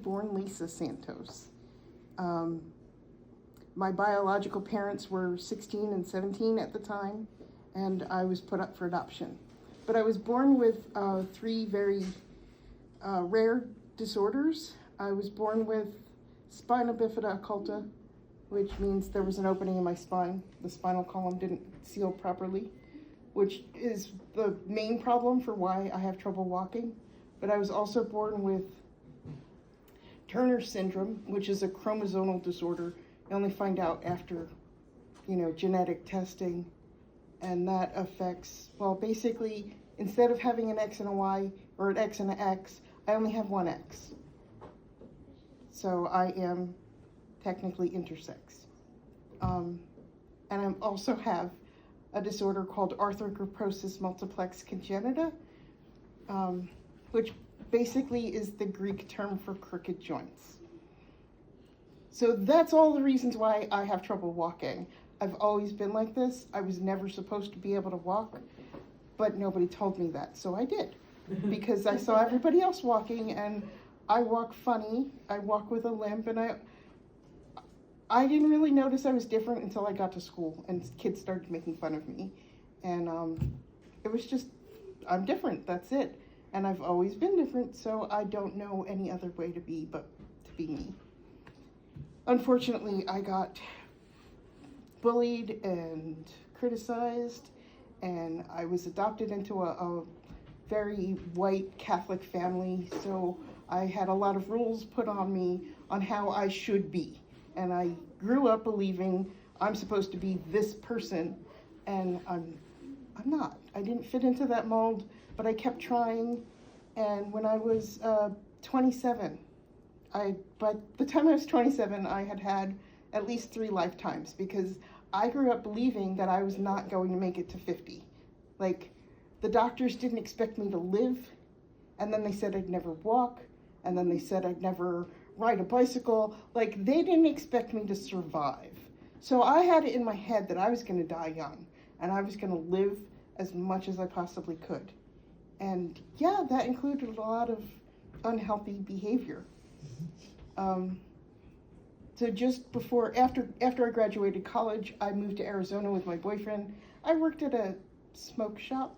born Lisa Santos. My biological parents were 16 and 17 at the time, and I was put up for adoption. But I was born with three very rare disorders. I was born with spina bifida occulta, which means there was an opening in my spine. The spinal column didn't seal properly, which is the main problem for why I have trouble walking. But I was also born with Turner syndrome, which is a chromosomal disorder. You only find out after, genetic testing. And that affects, well, basically, instead of having an X and a Y, or an X and an X, I only have one X. So I am technically intersex. And I also have a disorder called arthrogryposis multiplex congenita, which basically is the Greek term for crooked joints. So that's all the reasons why I have trouble walking. I've always been like this. I was never supposed to be able to walk, but nobody told me that, so I did. Because I saw everybody else walking, and I walk funny. I walk with a limp, and I didn't really notice I was different until I got to school, and kids started making fun of me. And it was just, I'm different, that's it. And I've always been different, so I don't know any other way to be but to be me. Unfortunately, I got bullied and criticized, and I was adopted into a very white Catholic family, so I had a lot of rules put on me on how I should be. And I grew up believing I'm supposed to be this person, and I'm not. I didn't fit into that mold, but I kept trying. And when I was 27, by the time I was 27, I had at least 3 lifetimes, because I grew up believing that I was not going to make it to 50. Like, the doctors didn't expect me to live, and then they said I'd never walk, and then they said I'd never ride a bicycle. Like, they didn't expect me to survive. So I had it in my head that I was going to die young, and I was going to live as much as I possibly could. And yeah, that included a lot of unhealthy behavior. So just after I graduated college, I moved to Arizona with my boyfriend. I worked at a smoke shop.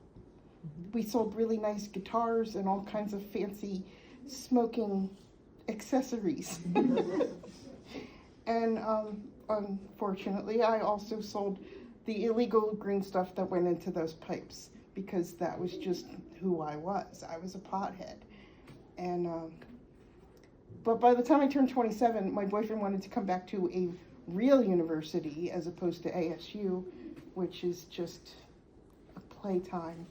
We sold really nice guitars and all kinds of fancy smoking accessories. And unfortunately, I also sold the illegal green stuff that went into those pipes, because that was just who I was. I was a pothead. And but by the time I turned 27, my boyfriend wanted to come back to a real university as opposed to ASU, which is just a playtime.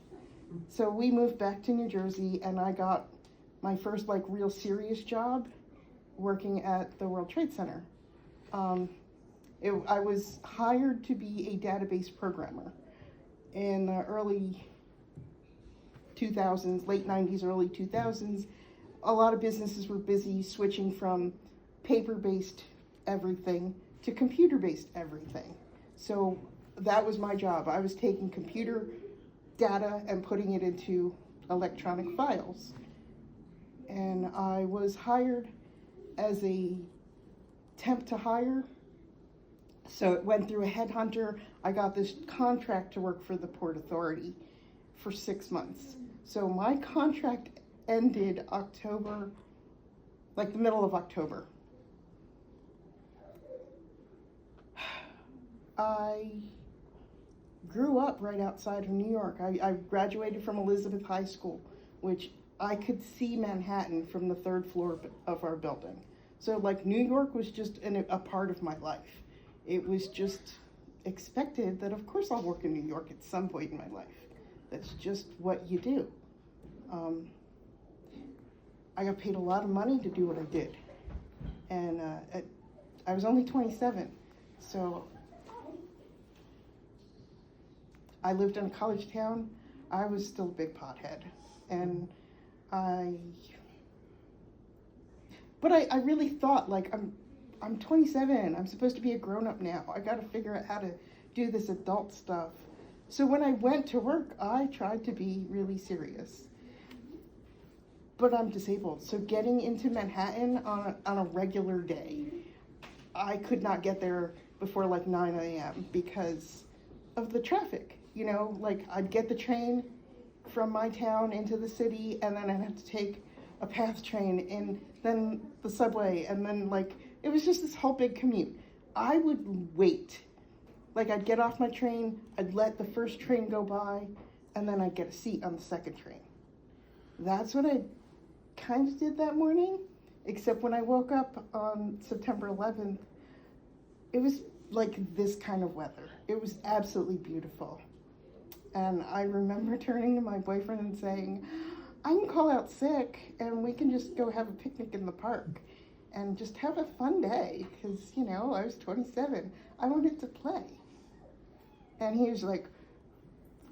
So we moved back to New Jersey, and I got my first real serious job working at the World Trade Center. I was hired to be a database programmer in the early 2000s, late 90s, early 2000s. A lot of businesses were busy switching from paper-based everything to computer-based everything. So that was my job. I was taking computer data and putting it into electronic files. And I was hired as a temp to hire. So it went through a headhunter. I got this contract to work for the Port Authority for 6 months. So my contract ended October, the middle of October. I grew up right outside of New York. I graduated from Elizabeth High School, which I could see Manhattan from the 3rd floor of our building. So New York was just a part of my life. It was just expected that of course I'll work in New York at some point in my life. That's just what you do. I got paid a lot of money to do what I did. And I was only 27, so I lived in a college town. I was still a big pothead. And but I really thought, I'm 27, I'm supposed to be a grown-up now. I gotta figure out how to do this adult stuff. So when I went to work, I tried to be really serious. but I'm disabled. So getting into Manhattan on a regular day, I could not get there before like 9 a.m. because of the traffic. You know, like I'd get the train from my town into the city, and then I'd have to take a PATH train and then the subway, and then like it was just this whole big commute. I would wait. Like I'd get off my train, I'd let the first train go by, and then I'd get a seat on the second train. That's what I kind of did that morning, except when I woke up on September 11th, it was like this kind of weather. It was absolutely beautiful. And I remember turning to my boyfriend and saying, I can call out sick and we can just go have a picnic in the park and just have a fun day, because, you know, I was 27. I wanted to play. And he was like,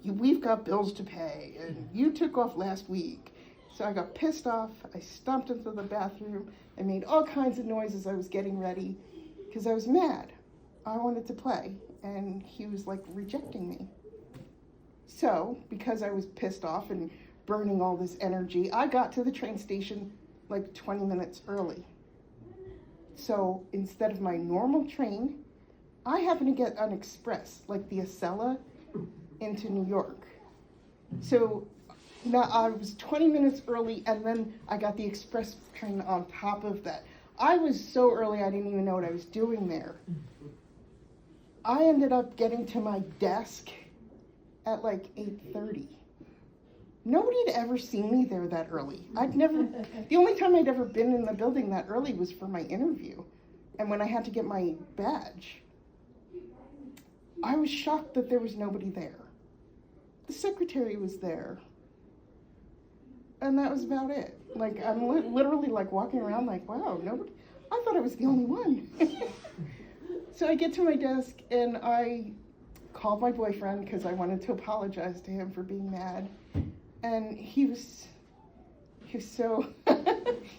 we've got bills to pay, and you took off last week. So I got pissed off. I stomped into the bathroom. I made all kinds of noises. I was getting ready because I was mad. I wanted to play, and he was like rejecting me. So because I was pissed off and burning all this energy, I got to the train station like 20 minutes early. So instead of my normal train, I happened to get an express, like the Acela, into New York. So now I was 20 minutes early, and then I got the express train on top of that. I was so early I didn't even know what I was doing there. I ended up getting to my desk at like 8:30. Nobody had ever seen me there that early. The only time I'd ever been in the building that early was for my interview, and when I had to get my badge. I was shocked that there was nobody there. The secretary was there, and that was about it. Like, I'm literally like walking around like, wow, nobody, I thought I was the only one. So I get to my desk and I called my boyfriend because I wanted to apologize to him for being mad. And he was so,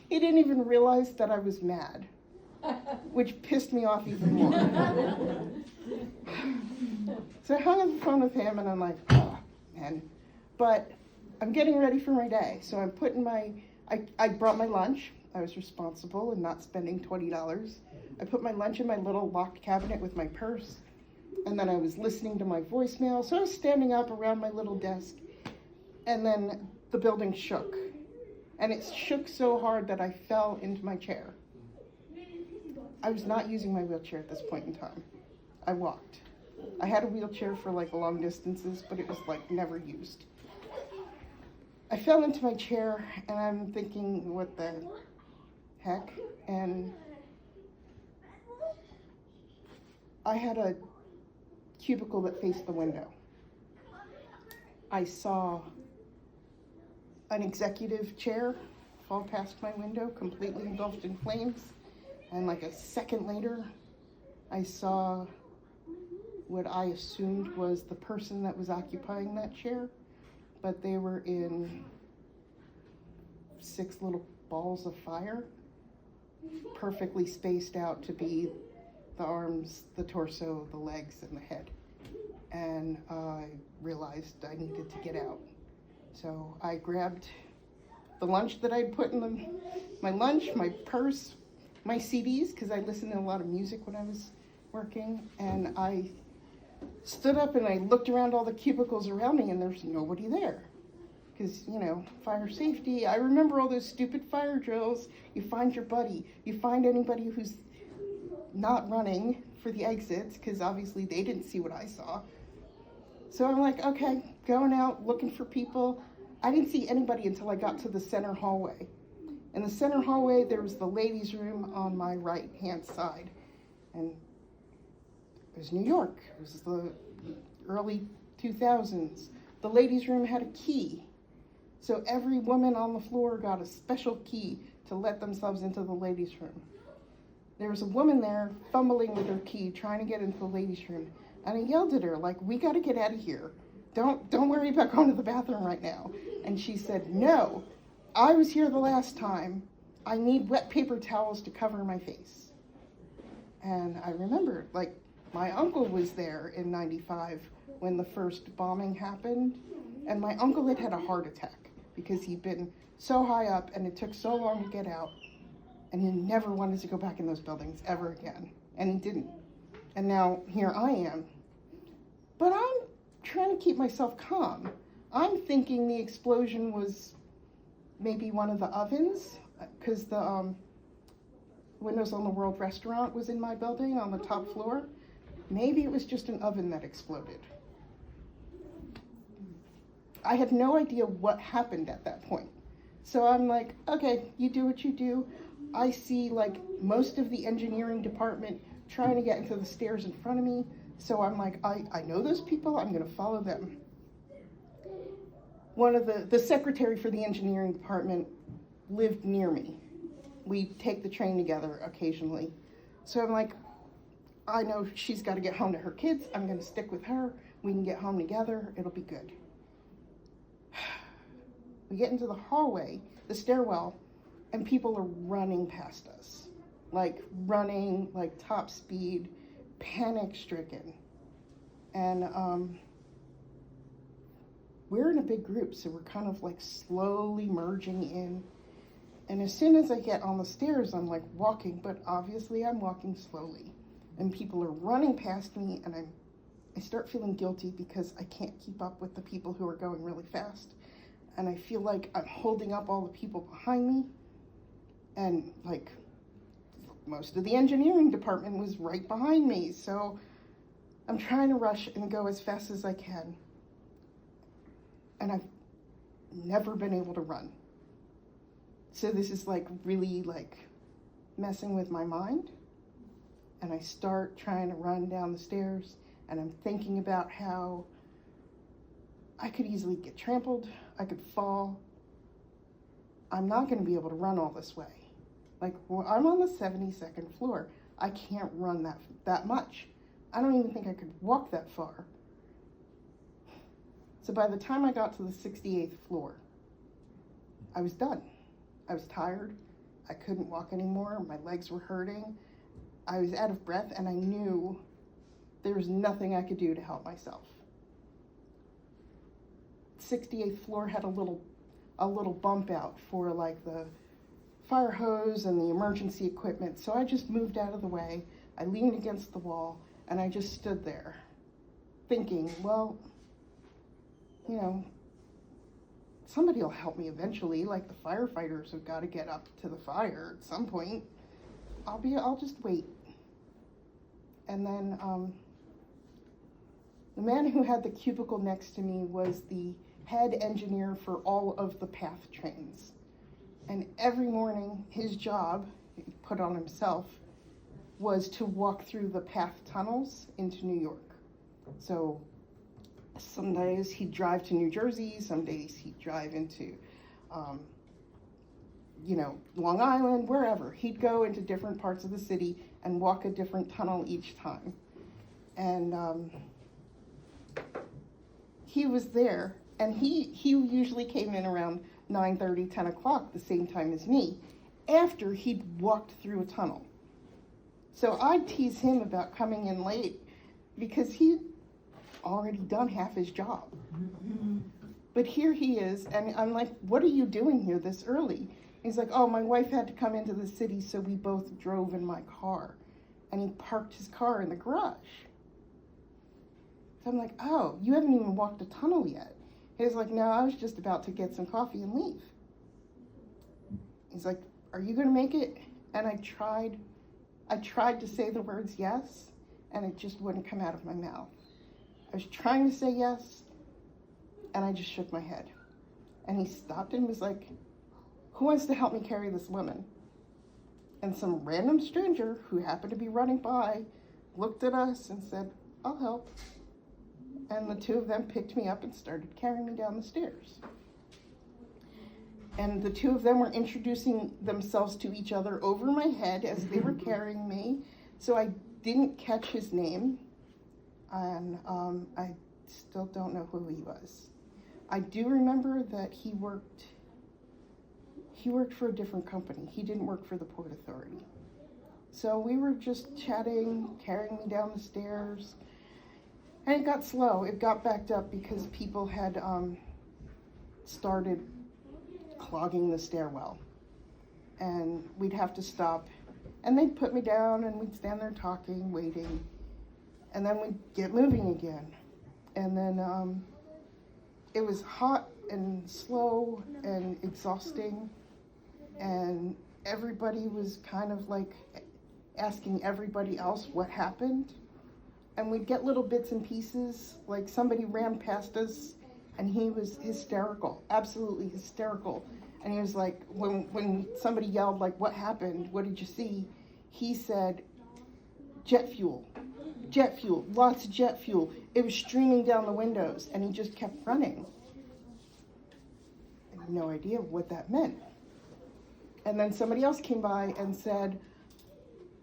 he didn't even realize that I was mad, which pissed me off even more. So I hung up the phone with him and I'm like, oh, man. But I'm getting ready for my day. So I'm putting I brought my lunch. I was responsible in not spending $20. I put my lunch in my little locked cabinet with my purse. And then I was listening to my voicemail. So I was standing up around my little desk. And then the building shook. And it shook so hard that I fell into my chair. I was not using my wheelchair at this point in time. I walked. I had a wheelchair for like long distances, but it was like never used. I fell into my chair and I'm thinking, what the heck? And I had a cubicle that faced the window. I saw an executive chair fall past my window, completely engulfed in flames. And like a second later, I saw what I assumed was the person that was occupying that chair, but they were in 6 little balls of fire, perfectly spaced out to be the arms, the torso, the legs, and the head. And I realized I needed to get out. So I grabbed the lunch that I'd put in my lunch, my purse, my CDs, because I listened to a lot of music when I was working, and I stood up and I looked around all the cubicles around me and there's nobody there. Because, you know, fire safety, I remember all those stupid fire drills. You find your buddy, you find anybody who's not running for the exits, because obviously they didn't see what I saw. So I'm like, okay, going out, looking for people. I didn't see anybody until I got to the center hallway. In the center hallway, there was the ladies' room on my right-hand side. And it was New York. It was the early 2000s. The ladies' room had a key. So every woman on the floor got a special key to let themselves into the ladies' room. There was a woman there fumbling with her key, trying to get into the ladies' room. And I yelled at her, like, we got to get out of here. Don't worry about going to the bathroom right now. And she said, no, I was here the last time. I need wet paper towels to cover my face. And I remembered, like, my uncle was there in 95 when the first bombing happened. And my uncle had had a heart attack because he'd been so high up and it took so long to get out, and he never wanted to go back in those buildings ever again, and he didn't. And now here I am. But I'm trying to keep myself calm. I'm thinking the explosion was maybe one of the ovens, because the Windows on the World restaurant was in my building on the top floor. Maybe it was just an oven that exploded. I had no idea what happened at that point. So I'm like, okay, you do what you do. I see like most of the engineering department trying to get into the stairs in front of me. So I'm like, I know those people, I'm gonna follow them. One of the secretary for the engineering department lived near me. We take the train together occasionally. So I'm like, I know she's gotta get home to her kids, I'm gonna stick with her. We can get home together, it'll be good. We get into the hallway, the stairwell, and people are running past us. Like running, like top speed, panic stricken. And we're in a big group, so we're kind of like slowly merging in. And as soon as I get on the stairs, I'm like walking, but obviously I'm walking slowly. And people are running past me, and I start feeling guilty because I can't keep up with the people who are going really fast. And I feel like I'm holding up all the people behind me. And like most of the engineering department was right behind me. So I'm trying to rush and go as fast as I can. And I've never been able to run. So this is like really like messing with my mind. And I start trying to run down the stairs, and I'm thinking about how I could easily get trampled, I could fall. I'm not gonna be able to run all this way. Like, well, I'm on the 72nd floor. I can't run that much. I don't even think I could walk that far. So by the time I got to the 68th floor, I was done. I was tired. I couldn't walk anymore. My legs were hurting. I was out of breath, and I knew there was nothing I could do to help myself. 68th floor had a little bump out for like the fire hose and the emergency equipment. So I just moved out of the way. I leaned against the wall, and I just stood there thinking, well, you know, somebody will help me eventually. Like the firefighters have got to get up to the fire at some point. I'll just wait. And then the man who had the cubicle next to me was the head engineer for all of the PATH trains. And every morning, his job, he put on himself, was to walk through the PATH tunnels into New York. So some days he'd drive to New Jersey, some days he'd drive into Long Island, wherever. He'd go into different parts of the city and walk a different tunnel each time. And he was there, and he usually came in around 9:30, 10 o'clock, the same time as me, after he'd walked through a tunnel. So I'd tease him about coming in late because he'd already done half his job. But here he is, and I'm like, what are you doing here this early? He's like, oh, my wife had to come into the city, so we both drove in my car. And he parked his car in the garage. So I'm like, oh, you haven't even walked a tunnel yet. He's like, no, I was just about to get some coffee and leave. He's like, are you gonna make it? And I tried to say the words yes, and it just wouldn't come out of my mouth. I was trying to say yes, and I just shook my head. And he stopped and was like, who wants to help me carry this woman? And some random stranger who happened to be running by looked at us and said, I'll help. And the two of them picked me up and started carrying me down the stairs. And the two of them were introducing themselves to each other over my head as they were carrying me. So I didn't catch his name. And I still don't know who he was. I do remember that he worked for a different company. He didn't work for the Port Authority. So we were just chatting, carrying me down the stairs. And it got slow. It got backed up because people had started clogging the stairwell. And we'd have to stop, and they'd put me down, and we'd stand there talking, waiting, and then we'd get moving again. And then it was hot and slow and exhausting, and everybody was kind of like asking everybody else what happened. And we'd get little bits and pieces, like somebody ran past us and he was hysterical, absolutely hysterical. And he was like, when somebody yelled, like, what happened? What did you see? He said, jet fuel, lots of jet fuel. It was streaming down the windows, and he just kept running. I had no idea what that meant. And then somebody else came by and said,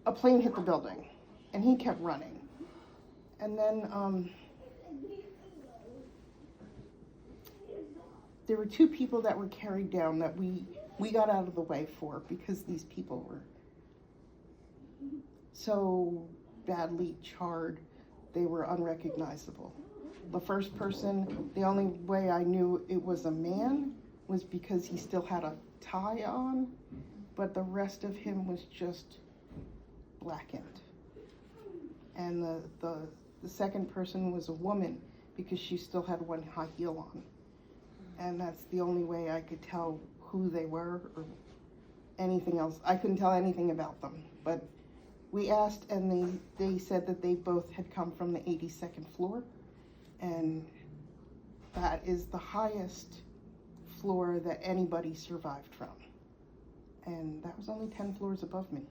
a plane hit the building, and he kept running. And then there were 2 people that were carried down that we got out of the way for, because these people were so badly charred, they were unrecognizable. The first person, the only way I knew it was a man was because he still had a tie on, but the rest of him was just blackened. And the second person was a woman, because she still had one high heel on. And that's the only way I could tell who they were or anything else. I couldn't tell anything about them, but we asked, and they said that they both had come from the 82nd floor, and that is the highest floor that anybody survived from. And that was only 10 floors above me.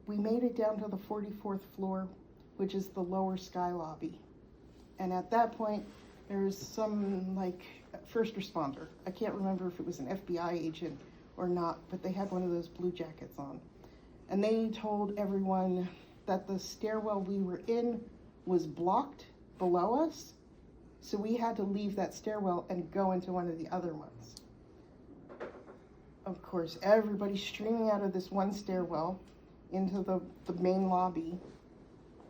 We made it down to the 44th floor, which is the lower sky lobby. And at that point, there was some, like, first responder. I can't remember if it was an FBI agent or not, but they had one of those blue jackets on. And they told everyone that the stairwell we were in was blocked below us, so we had to leave that stairwell and go into one of the other ones. Of course, everybody's streaming out of this one stairwell into the main lobby.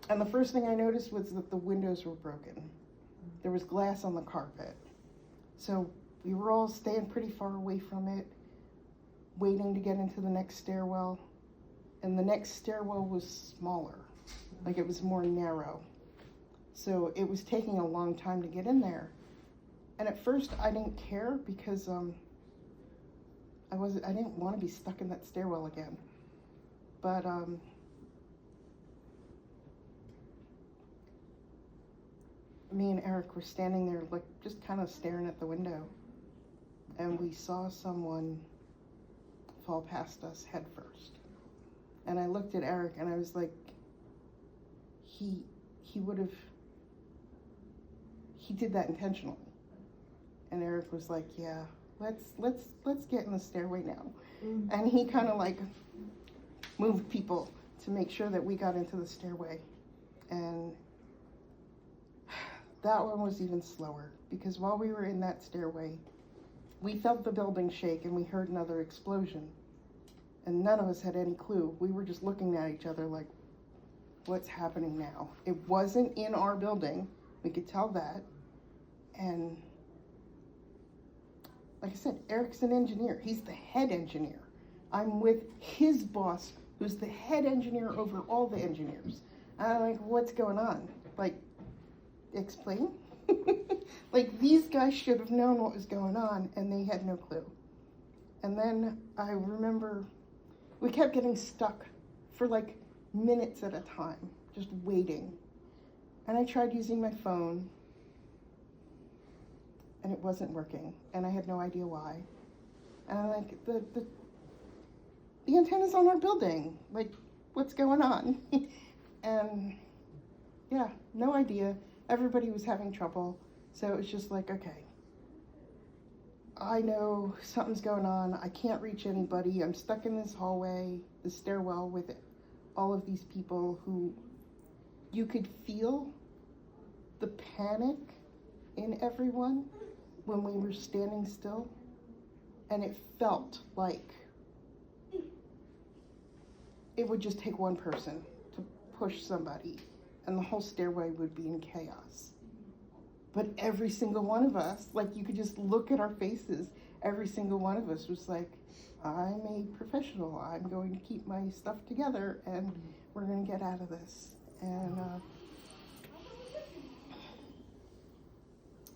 And the first thing I noticed was that the windows were broken. There was glass on the carpet. So we were all staying pretty far away from it, waiting to get into the next stairwell. And the next stairwell was smaller, like it was more narrow. So it was taking a long time to get in there. And at first I didn't care, because I didn't want to be stuck in that stairwell again. But me and Eric were standing there, like, just kind of staring at the window, and we saw someone fall past us head first. And I looked at Eric and I was like, he did that intentionally. And Eric was like, yeah, let's get in the stairway now. Mm-hmm. And he kind of like moved people to make sure that we got into the stairway. And that one was even slower, because while we were in that stairway, we felt the building shake and we heard another explosion. And none of us had any clue. We were just looking at each other like, what's happening now? It wasn't in our building. We could tell that. And like I said, Eric's an engineer. He's the head engineer. I'm with his boss, who's the head engineer over all the engineers. And I'm like, what's going on? Like, explain? Like, these guys should have known what was going on, and they had no clue. And then I remember we kept getting stuck for like minutes at a time, just waiting. And I tried using my phone, and it wasn't working, and I had no idea why. And I'm like, the antenna's on our building. Like, what's going on? And yeah, no idea. Everybody was having trouble. So it was just like, okay, I know something's going on. I can't reach anybody. I'm stuck in this hallway, the stairwell, with all of these people who you could feel the panic in everyone when we were standing still. And it felt like it would just take one person to push somebody, and the whole stairway would be in chaos. But every single one of us, like you could just look at our faces, every single one of us was like, I'm a professional. I'm going to keep my stuff together and we're going to get out of this. And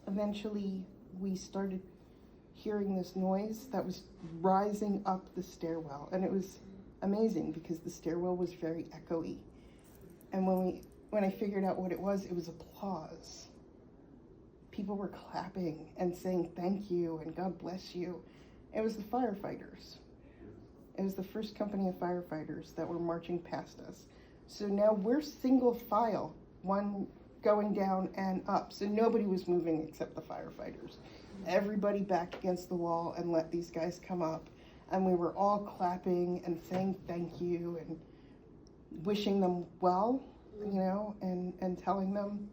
eventually we started hearing this noise that was rising up the stairwell. And it was amazing because the stairwell was very echoey. And when I figured out what it was applause. People were clapping and saying thank you and God bless you. It was the firefighters. It was the first company of firefighters that were marching past us. So now we're single file, one going down and up. So nobody was moving except the firefighters. Everybody backed against the wall and let these guys come up. And we were all clapping and saying thank you and wishing them well, you know, and telling them,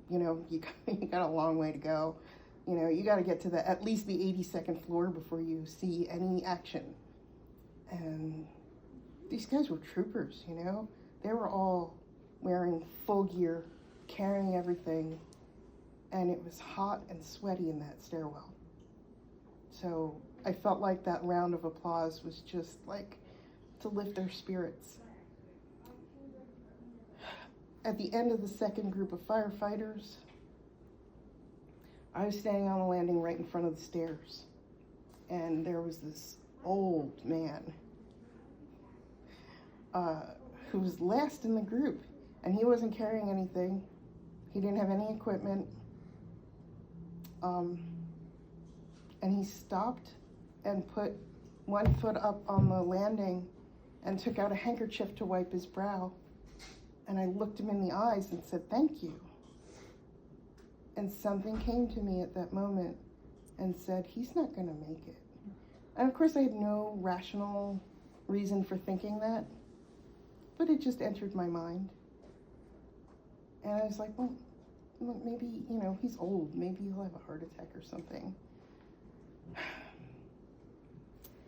you know, you got a long way to go. You know, you got to get to at least the 82nd floor before you see any action. And these guys were troopers, you know. They were all wearing full gear, carrying everything, and it was hot and sweaty in that stairwell. So I felt like that round of applause was just like to lift their spirits. At the end of the second group of firefighters, I was standing on the landing right in front of the stairs, and there was this old man who was last in the group, and he wasn't carrying anything. He didn't have any equipment, and he stopped and put one foot up on the landing and took out a handkerchief to wipe his brow. And I looked him in the eyes and said, thank you. And something came to me at that moment and said, he's not going to make it. And of course I had no rational reason for thinking that, but it just entered my mind. And I was like, well, maybe, you know, he's old. Maybe he'll have a heart attack or something.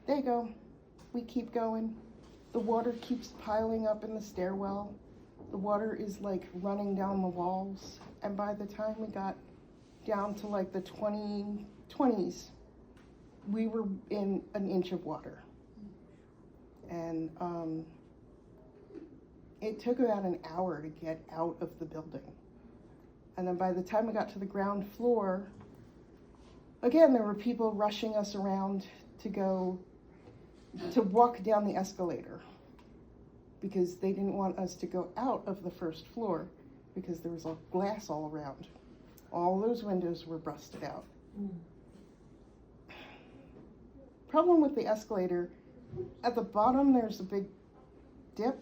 There you go. We keep going. The water keeps piling up in the stairwell. The water is like running down the walls. And by the time we got down to like the 20s, we were in an inch of water. And it took about an hour to get out of the building. And then by the time we got to the ground floor, again, there were people rushing us around to walk down the escalator, because they didn't want us to go out of the first floor because there was glass all around. All those windows were busted out. Problem with the escalator, at the bottom there's a big dip,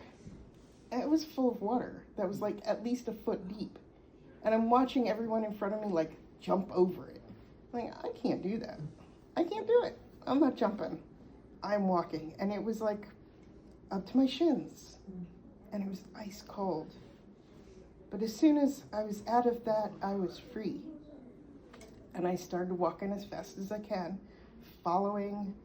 and it was full of water that was like at least a foot deep. And I'm watching everyone in front of me like jump over it. I'm like, I can't do that. I can't do it. I'm not jumping. I'm walking. And it was like up to my shins. And it was ice cold. But as soon as I was out of that, I was free. And I started walking as fast as I can, following.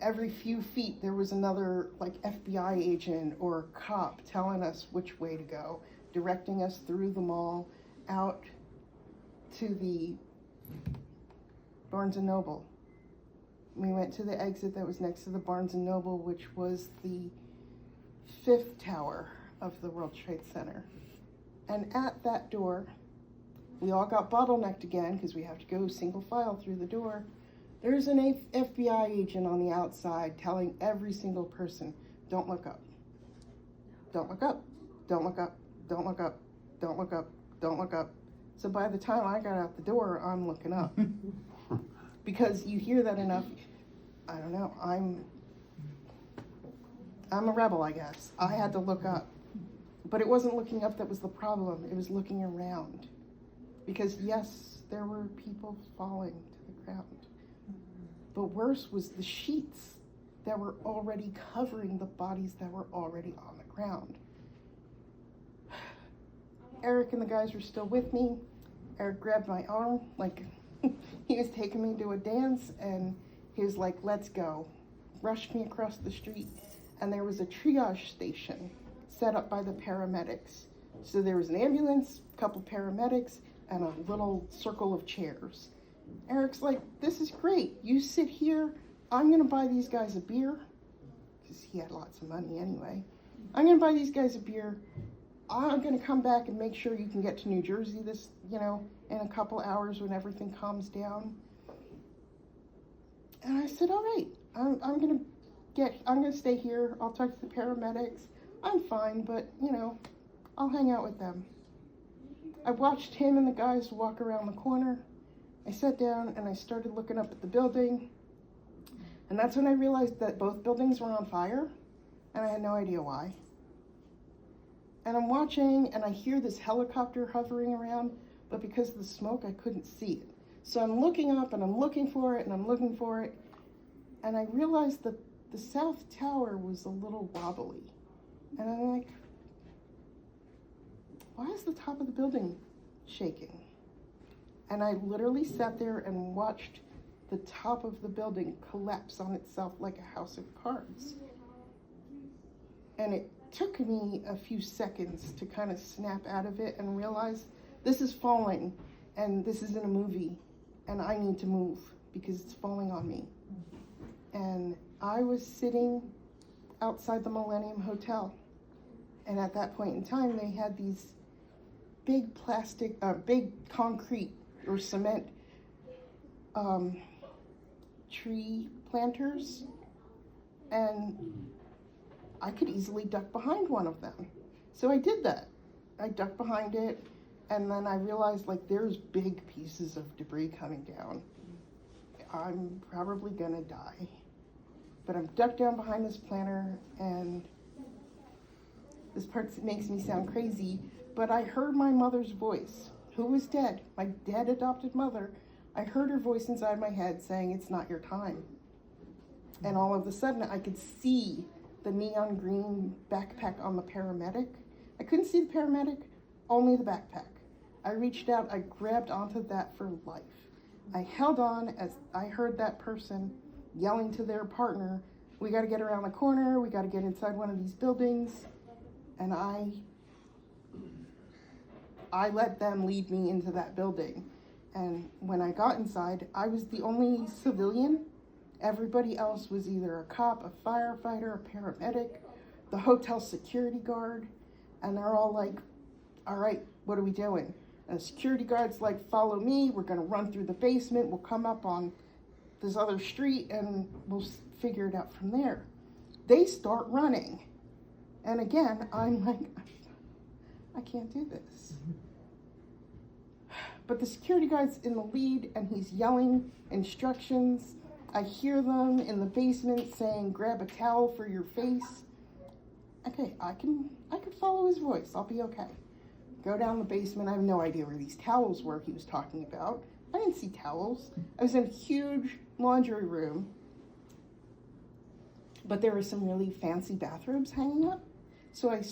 Every few feet there was another like FBI agent or cop telling us which way to go, directing us through the mall out to the Barnes & Noble. We went to the exit that was next to the Barnes & Noble, which was the 5th tower of the World Trade Center. And at that door, we all got bottlenecked again because we have to go single file through the door. There's an FBI agent on the outside telling every single person, don't look up. Don't look up. Don't look up. Don't look up. Don't look up. Don't look up. So by the time I got out the door, I'm looking up. Because you hear that enough, I don't know, I'm a rebel, I guess. I had to look up. But it wasn't looking up that was the problem. It was looking around. Because yes, there were people falling to the ground. But worse was the sheets that were already covering the bodies that were already on the ground. Eric and the guys were still with me. Eric grabbed my arm, like he was taking me to a dance, and he was like, let's go. Rushed me across the street, and there was a triage station set up by the paramedics. So there was an ambulance, a couple paramedics, and a little circle of chairs. Eric's like, this is great. You sit here. I'm going to buy these guys a beer, because he had lots of money anyway. I'm going to buy these guys a beer. I'm going to come back and make sure you can get to New Jersey this, in a couple hours when everything calms down. And I said, all right, I'm going to stay here. I'll talk to the paramedics. I'm fine, but, I'll hang out with them. I watched him and the guys walk around the corner. I sat down and I started looking up at the building. And that's when I realized that both buildings were on fire, and I had no idea why. And I'm watching, and I hear this helicopter hovering around, but because of the smoke, I couldn't see it. So I'm looking up, and I'm looking for it, and I'm looking for it, and I realized that the South Tower was a little wobbly. And I'm like, why is the top of the building shaking? And I literally sat there and watched the top of the building collapse on itself like a house of cards. And it took me a few seconds to kind of snap out of it and realize this is falling, and this isn't a movie, and I need to move because it's falling on me. And I was sitting outside the Millennium Hotel, and at that point in time, they had these big big concrete or cement tree planters, and I could easily duck behind one of them. So I did that. I ducked behind it, and then I realized, there's big pieces of debris coming down. I'm probably gonna die. But I'm ducked down behind this planter, and this part makes me sound crazy, but I heard my mother's voice, who was dead, my dead adopted mother. I heard her voice inside my head saying, it's not your time. And all of a sudden, I could see the neon green backpack on the paramedic. I couldn't see the paramedic, only the backpack. I reached out, I grabbed onto that for life. I held on as I heard that person yelling to their partner, we gotta get around the corner, we gotta get inside one of these buildings. And I let them lead me into that building. And when I got inside, I was the only civilian. Everybody else was either a cop, a firefighter, a paramedic, the hotel security guard, and they're all like, all right, what are we doing? And the security guard's like, follow me, we're gonna run through the basement, we'll come up on this other street and we'll figure it out from there. They start running. And again, I'm like, I can't do this. But the security guard's in the lead and he's yelling instructions. I hear them in the basement saying, grab a towel for your face. Okay, I can follow his voice. I'll be okay. Go down the basement. I have no idea where these towels were he was talking about. I didn't see towels. I was in a huge laundry room, but there were some really fancy bathrobes hanging up. So I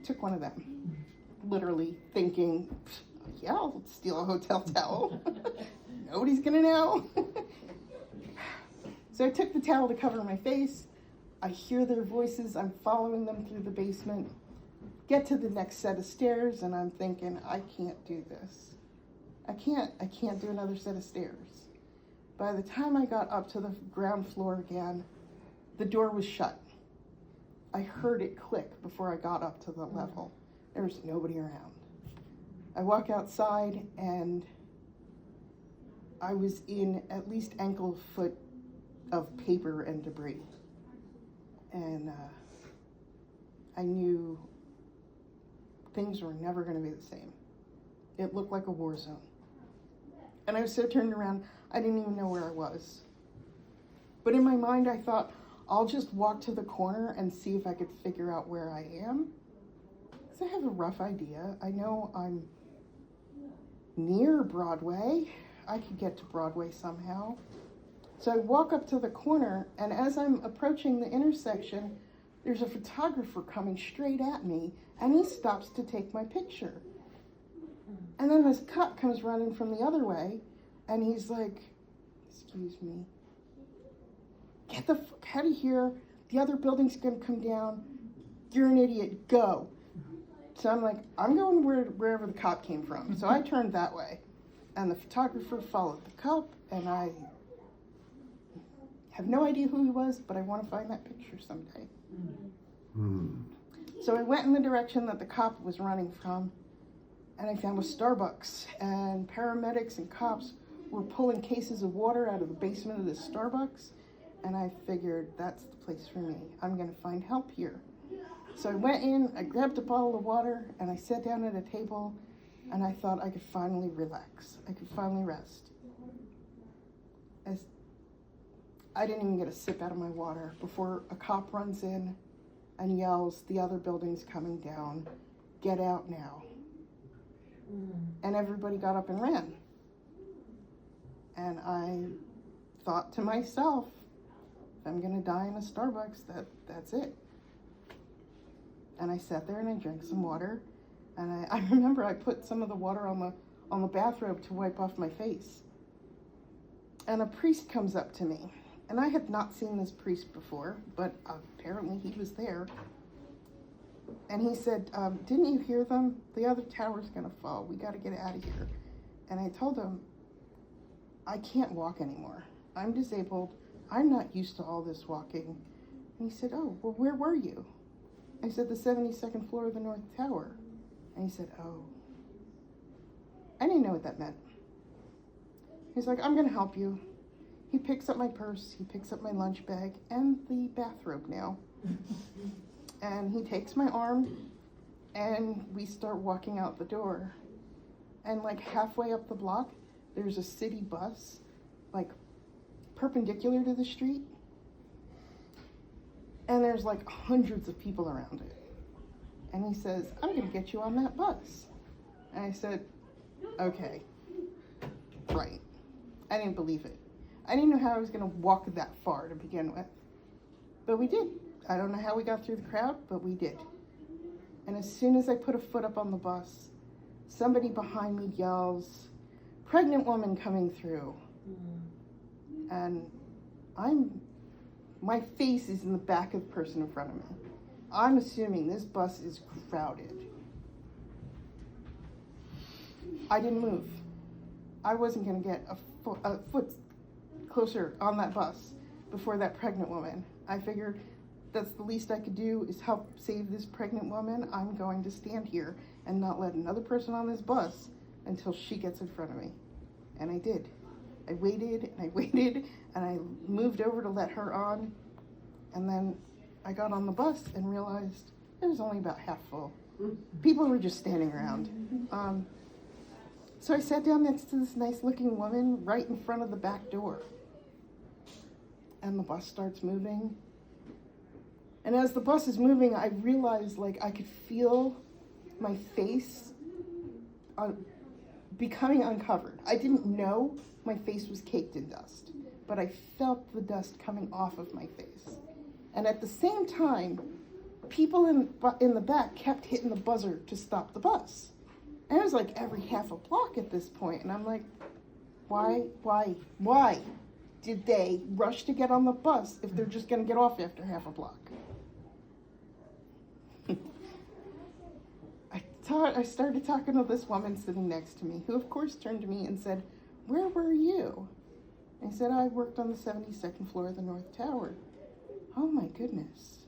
took one of them, literally thinking, yeah, I'll steal a hotel towel. Nobody's gonna know. So I took the towel to cover my face. I hear their voices. I'm following them through the basement. Get to the next set of stairs, and I'm thinking, I can't do this. I can't do another set of stairs. By the time I got up to the ground floor again, the door was shut. I heard it click before I got up to the level. There was nobody around. I walk outside, and I was in at least ankle foot of paper and debris. And I knew things were never going to be the same. It looked like a war zone. And I was so turned around, I didn't even know where I was. But in my mind, I thought, I'll just walk to the corner and see if I could figure out where I am. Because I have a rough idea. I know I'm near Broadway. I could get to Broadway somehow. So I walk up to the corner, and as I'm approaching the intersection, there's a photographer coming straight at me, and he stops to take my picture. And then this cop comes running from the other way, and he's like, excuse me, get the fuck out of here. The other building's gonna come down. You're an idiot, go. So I'm like, I'm going wherever the cop came from. So I turned that way. And the photographer followed the cop, and I have no idea who he was, but I want to find that picture someday. So I went in the direction that the cop was running from, and I found a Starbucks, and paramedics and cops were pulling cases of water out of the basement of this Starbucks, and I figured that's the place for me. I'm going to find help here. So I went in, I grabbed a bottle of water, and I sat down at a table, and I thought I could finally relax. I could finally rest. As I didn't even get a sip out of my water before a cop runs in and yells, "The other building's coming down. Get out now." And everybody got up and ran. And I thought to myself, if I'm gonna die in a Starbucks, that's it. And I sat there and I drank some water. And I remember I put some of the water on the bathrobe to wipe off my face. And a priest comes up to me. And I had not seen this priest before, but apparently he was there. And he said, "Didn't you hear them? The other tower's gonna fall. We gotta get out of here." And I told him, "I can't walk anymore. I'm disabled. I'm not used to all this walking." And he said, "Oh, well, where were you?" I said, "The 72nd floor of the North Tower." And he said, "Oh." I didn't know what that meant. He's like, "I'm gonna help you." He picks up my purse, he picks up my lunch bag, and the bathrobe now. And he takes my arm, and we start walking out the door. And like halfway up the block, there's a city bus, like perpendicular to the street. And there's like hundreds of people around it. And he says, "I'm gonna get you on that bus." And I said, "Okay, right." I didn't believe it. I didn't know how I was gonna walk that far to begin with. But we did. I don't know how we got through the crowd, but we did. And as soon as I put a foot up on the bus, somebody behind me yells, "Pregnant woman coming through." And my face is in the back of the person in front of me. I'm assuming this bus is crowded. I didn't move. I wasn't gonna get a foot closer on that bus before that pregnant woman. I figured that's the least I could do is help save this pregnant woman. I'm going to stand here and not let another person on this bus until she gets in front of me. And I did. I waited and I waited and I moved over to let her on. And then I got on the bus and realized it was only about half full. People were just standing around. So I sat down next to this nice looking woman right in front of the back door. And the bus starts moving. And as the bus is moving, I realized like I could feel my face becoming uncovered. I didn't know my face was caked in dust, but I felt the dust coming off of my face. And at the same time, people in the back kept hitting the buzzer to stop the bus. And it was like every half a block at this point. And I'm like, why did they rush to get on the bus if they're just going to get off after half a block? I started talking to this woman sitting next to me, who of course turned to me and said, "Where were you?" I said, "I worked on the 72nd floor of the North Tower." "Oh my goodness.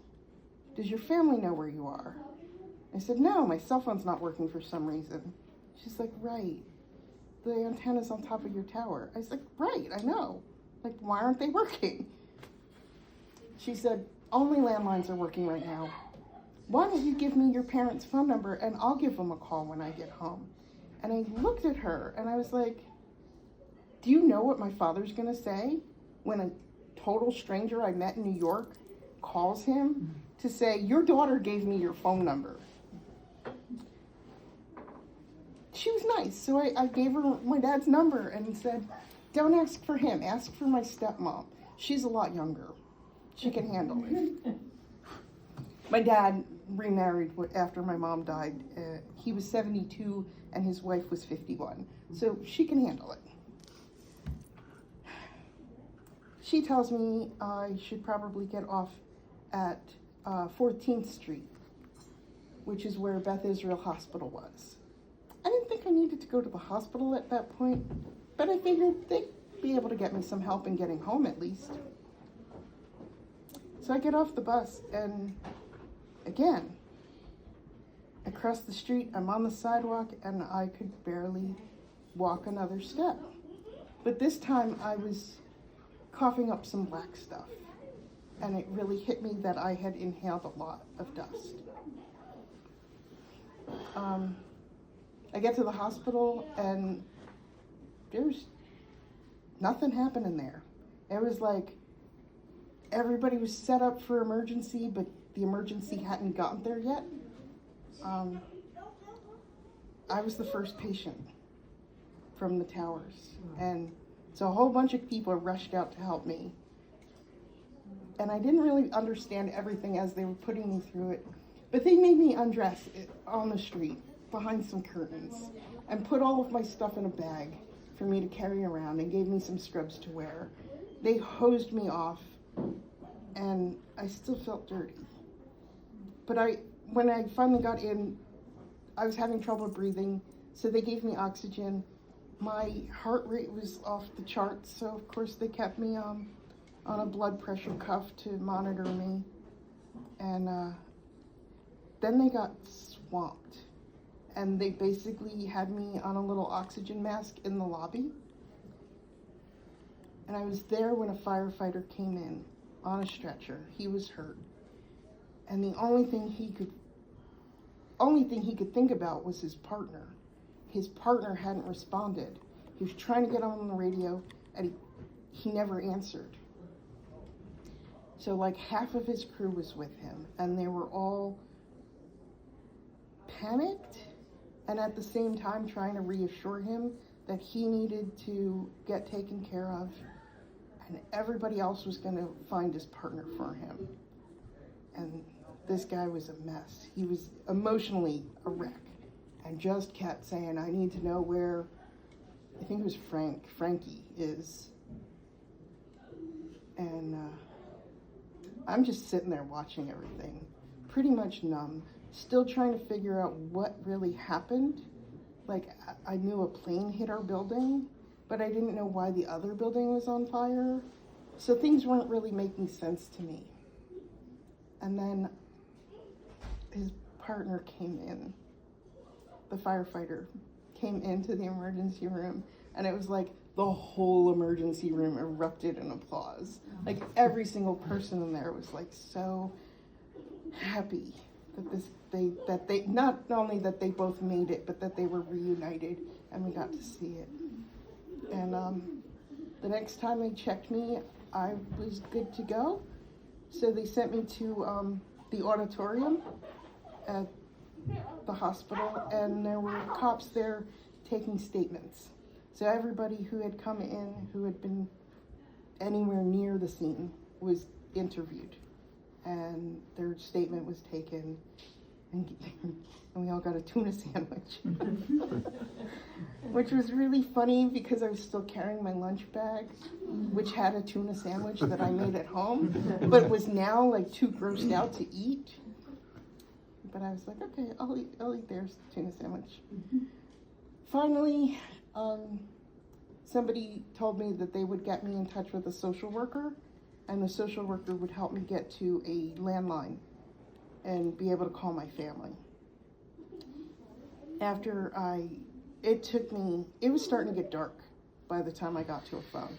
Does your family know where you are?" I said, "No, my cell phone's not working for some reason." She's like, "Right. The antenna's on top of your tower." I was like, "Right, I know. Like, why aren't they working?" She said, "Only landlines are working right now. Why don't you give me your parents' phone number and I'll give them a call when I get home?" And I looked at her and I was like, do you know what my father's gonna say when a total stranger I met in New York calls him to say, "Your daughter gave me your phone number"? She was nice, so I gave her my dad's number and said, "Don't ask for him, ask for my stepmom. She's a lot younger. She can handle it." My dad remarried after my mom died. He was 72 and his wife was 51, so she can handle it. She tells me I should probably get off at 14th Street. which is where Beth Israel Hospital was. I didn't think I needed to go to the hospital at that point, but I figured they'd be able to get me some help in getting home at least. So I get off the bus, and again, across the street, I'm on the sidewalk, and I could barely walk another step. But this time I was coughing up some black stuff, and it really hit me that I had inhaled a lot of dust. I get to the hospital, and there's nothing happening there. It was like everybody was set up for emergency, but the emergency hadn't gotten there yet. I was the first patient from the towers, and so a whole bunch of people rushed out to help me. And I didn't really understand everything as they were putting me through it, but they made me undress on the street behind some curtains and put all of my stuff in a bag for me to carry around and gave me some scrubs to wear. They hosed me off, and I still felt dirty. But when I finally got in, I was having trouble breathing, so they gave me oxygen. My heart rate was off the charts, so of course they kept me on a blood pressure cuff to monitor me. And then they got swamped, and they basically had me on a little oxygen mask in the lobby. And I was there when a firefighter came in on a stretcher. He was hurt, and the only thing he could think about was his partner. His partner hadn't responded. He was trying to get on the radio, and he never answered. So like half of his crew was with him, and they were all panicked, and at the same time trying to reassure him that he needed to get taken care of, and everybody else was going to find his partner for him. And this guy was a mess. He was emotionally a wreck, and just kept saying, I need to know where, I think it was Frankie is. And I'm just sitting there watching everything, pretty much numb, still trying to figure out what really happened. Like, I knew a plane hit our building, but I didn't know why the other building was on fire. So things weren't really making sense to me. And then his partner came in. The firefighter came into the emergency room, and it was like the whole emergency room erupted in applause. Like every single person in there was like so happy that they not only that they both made it, but that they were reunited and we got to see it. And the next time they checked me, I was good to go. So they sent me to the auditorium at the hospital, and there were cops there taking statements. So everybody who had come in, who had been anywhere near the scene, was interviewed, and their statement was taken, and we all got a tuna sandwich, which was really funny because I was still carrying my lunch bag, which had a tuna sandwich that I made at home, but was now like too grossed out to eat. But I was like, okay, I'll eat their tuna sandwich. Finally, somebody told me that they would get me in touch with a social worker, and the social worker would help me get to a landline and be able to call my family. It was starting to get dark by the time I got to a phone.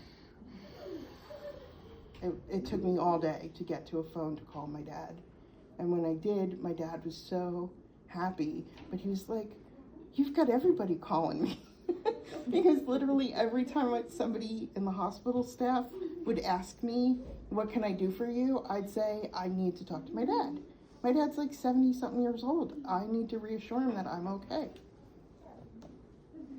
It took me all day to get to a phone to call my dad. And when I did, my dad was so happy, but he was like, you've got everybody calling me. Because literally every time somebody in the hospital staff would ask me, what can I do for you? I'd say, I need to talk to my dad. My dad's like 70-something years old. I need to reassure him that I'm okay.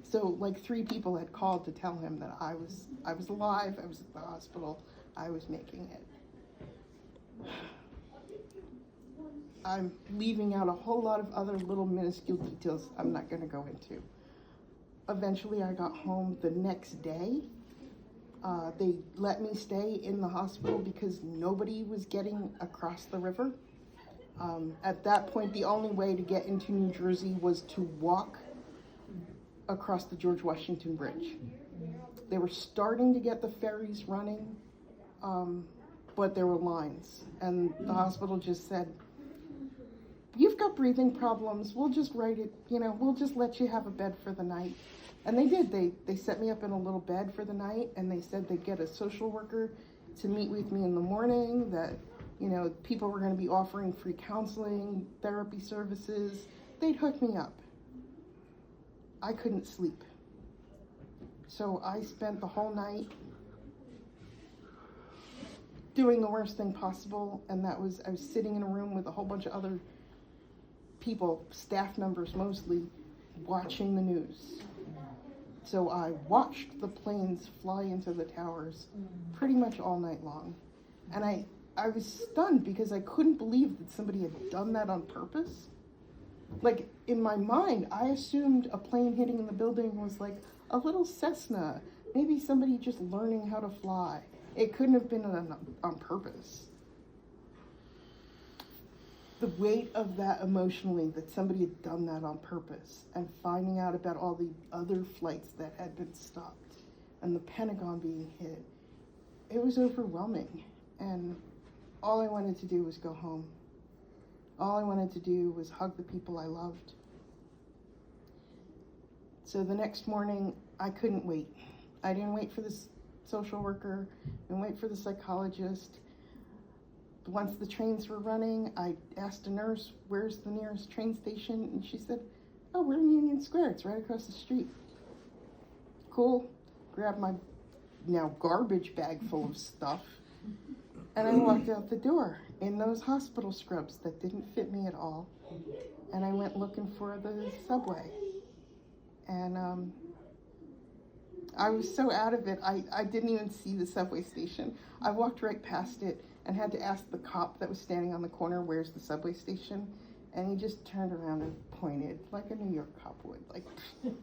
So like 3 people had called to tell him that I was alive, I was at the hospital, I was making it. I'm leaving out a whole lot of other little minuscule details I'm not going to go into. Eventually I got home the next day. They let me stay in the hospital because nobody was getting across the river. At that point, the only way to get into New Jersey was to walk across the George Washington Bridge. They were starting to get the ferries running, but there were lines, and the hospital just said, "You've got breathing problems, we'll just write it, we'll just let you have a bed for the night." And they did. They set me up in a little bed for the night, and they said they'd get a social worker to meet with me in the morning, that people were going to be offering free counseling, therapy services. They'd hook me up. I couldn't sleep. So I spent the whole night doing the worst thing possible, and that was I was sitting in a room with a whole bunch of other people, staff members mostly, watching the news. So I watched the planes fly into the towers pretty much all night long. And I was stunned because I couldn't believe that somebody had done that on purpose. Like, in my mind, I assumed a plane hitting in the building was like a little Cessna, maybe somebody just learning how to fly. It couldn't have been on purpose. The weight of that emotionally, that somebody had done that on purpose, and finding out about all the other flights that had been stopped, and the Pentagon being hit, it was overwhelming. And all I wanted to do was go home. All I wanted to do was hug the people I loved. So the next morning, I couldn't wait. I didn't wait for the social worker, didn't wait for the psychologist. Once the trains were running, I asked a nurse, "Where's the nearest train station?" And she said, "Oh, we're in Union Square. It's right across the street." Cool. Grabbed my now garbage bag full of stuff, and I walked out the door in those hospital scrubs that didn't fit me at all. And I went looking for the subway. And I was so out of it, I didn't even see the subway station. I walked right past it and had to ask the cop that was standing on the corner, "Where's the subway station?" And he just turned around and pointed like a New York cop would, like,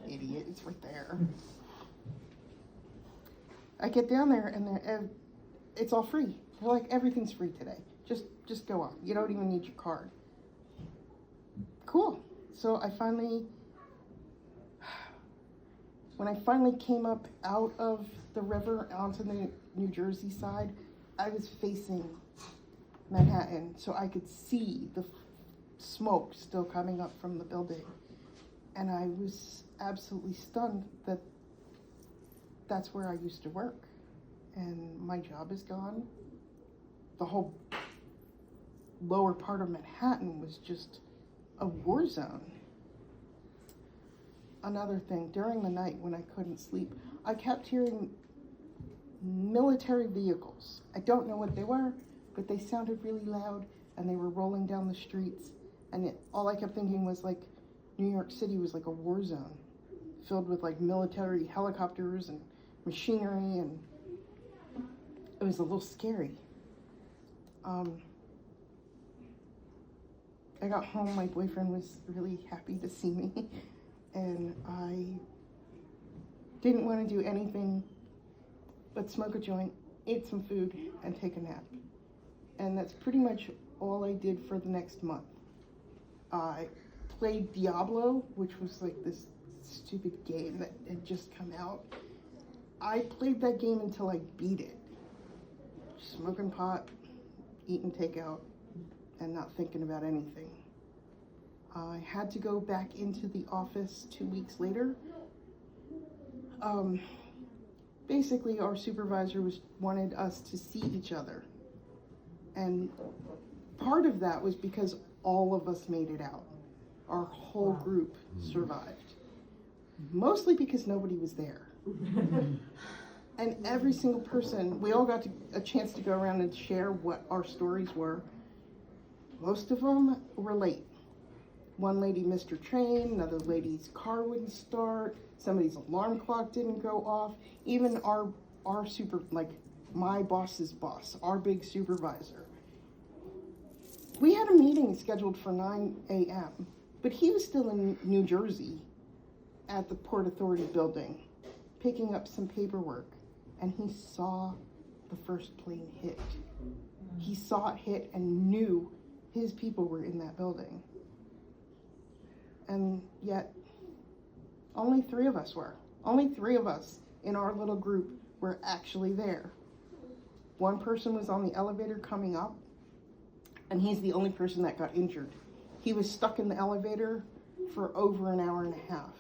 "Idiot, it's right there." I get down there and it's all free. They're like, "Everything's free today. Just go on. You don't even need your card." Cool. So when I finally came up out of the river onto the New Jersey side, I was facing Manhattan, so I could see the smoke still coming up from the building. And I was absolutely stunned that that's where I used to work. And my job is gone. The whole lower part of Manhattan was just a war zone. Another thing, during the night when I couldn't sleep, I kept hearing military vehicles. I don't know what they were, but they sounded really loud, and they were rolling down the streets. And all I kept thinking was, like, New York City was like a war zone, filled with like military helicopters and machinery, and it was a little scary. I got home, my boyfriend was really happy to see me, and I didn't want to do anything but smoke a joint, eat some food, and take a nap. And that's pretty much all I did for the next month. I played Diablo, which was like this stupid game that had just come out. I played that game until I beat it. Smoking pot, eating takeout, and not thinking about anything. I had to go back into the office 2 weeks later. Basically, our supervisor wanted us to see each other. And part of that was because all of us made it out. Our whole group survived. Mostly because nobody was there. And every single person, we all got a chance to go around and share what our stories were. Most of them were late. One lady missed her train, another lady's car wouldn't start, somebody's alarm clock didn't go off. Even our my boss's boss, our big supervisor. We had a meeting scheduled for 9 a.m., but he was still in New Jersey at the Port Authority building, picking up some paperwork, and he saw the first plane hit. He saw it hit and knew his people were in that building. And yet, only 3 of us were. Only 3 of us in our little group were actually there. One person was on the elevator coming up, and he's the only person that got injured. He was stuck in the elevator for over an hour and a half.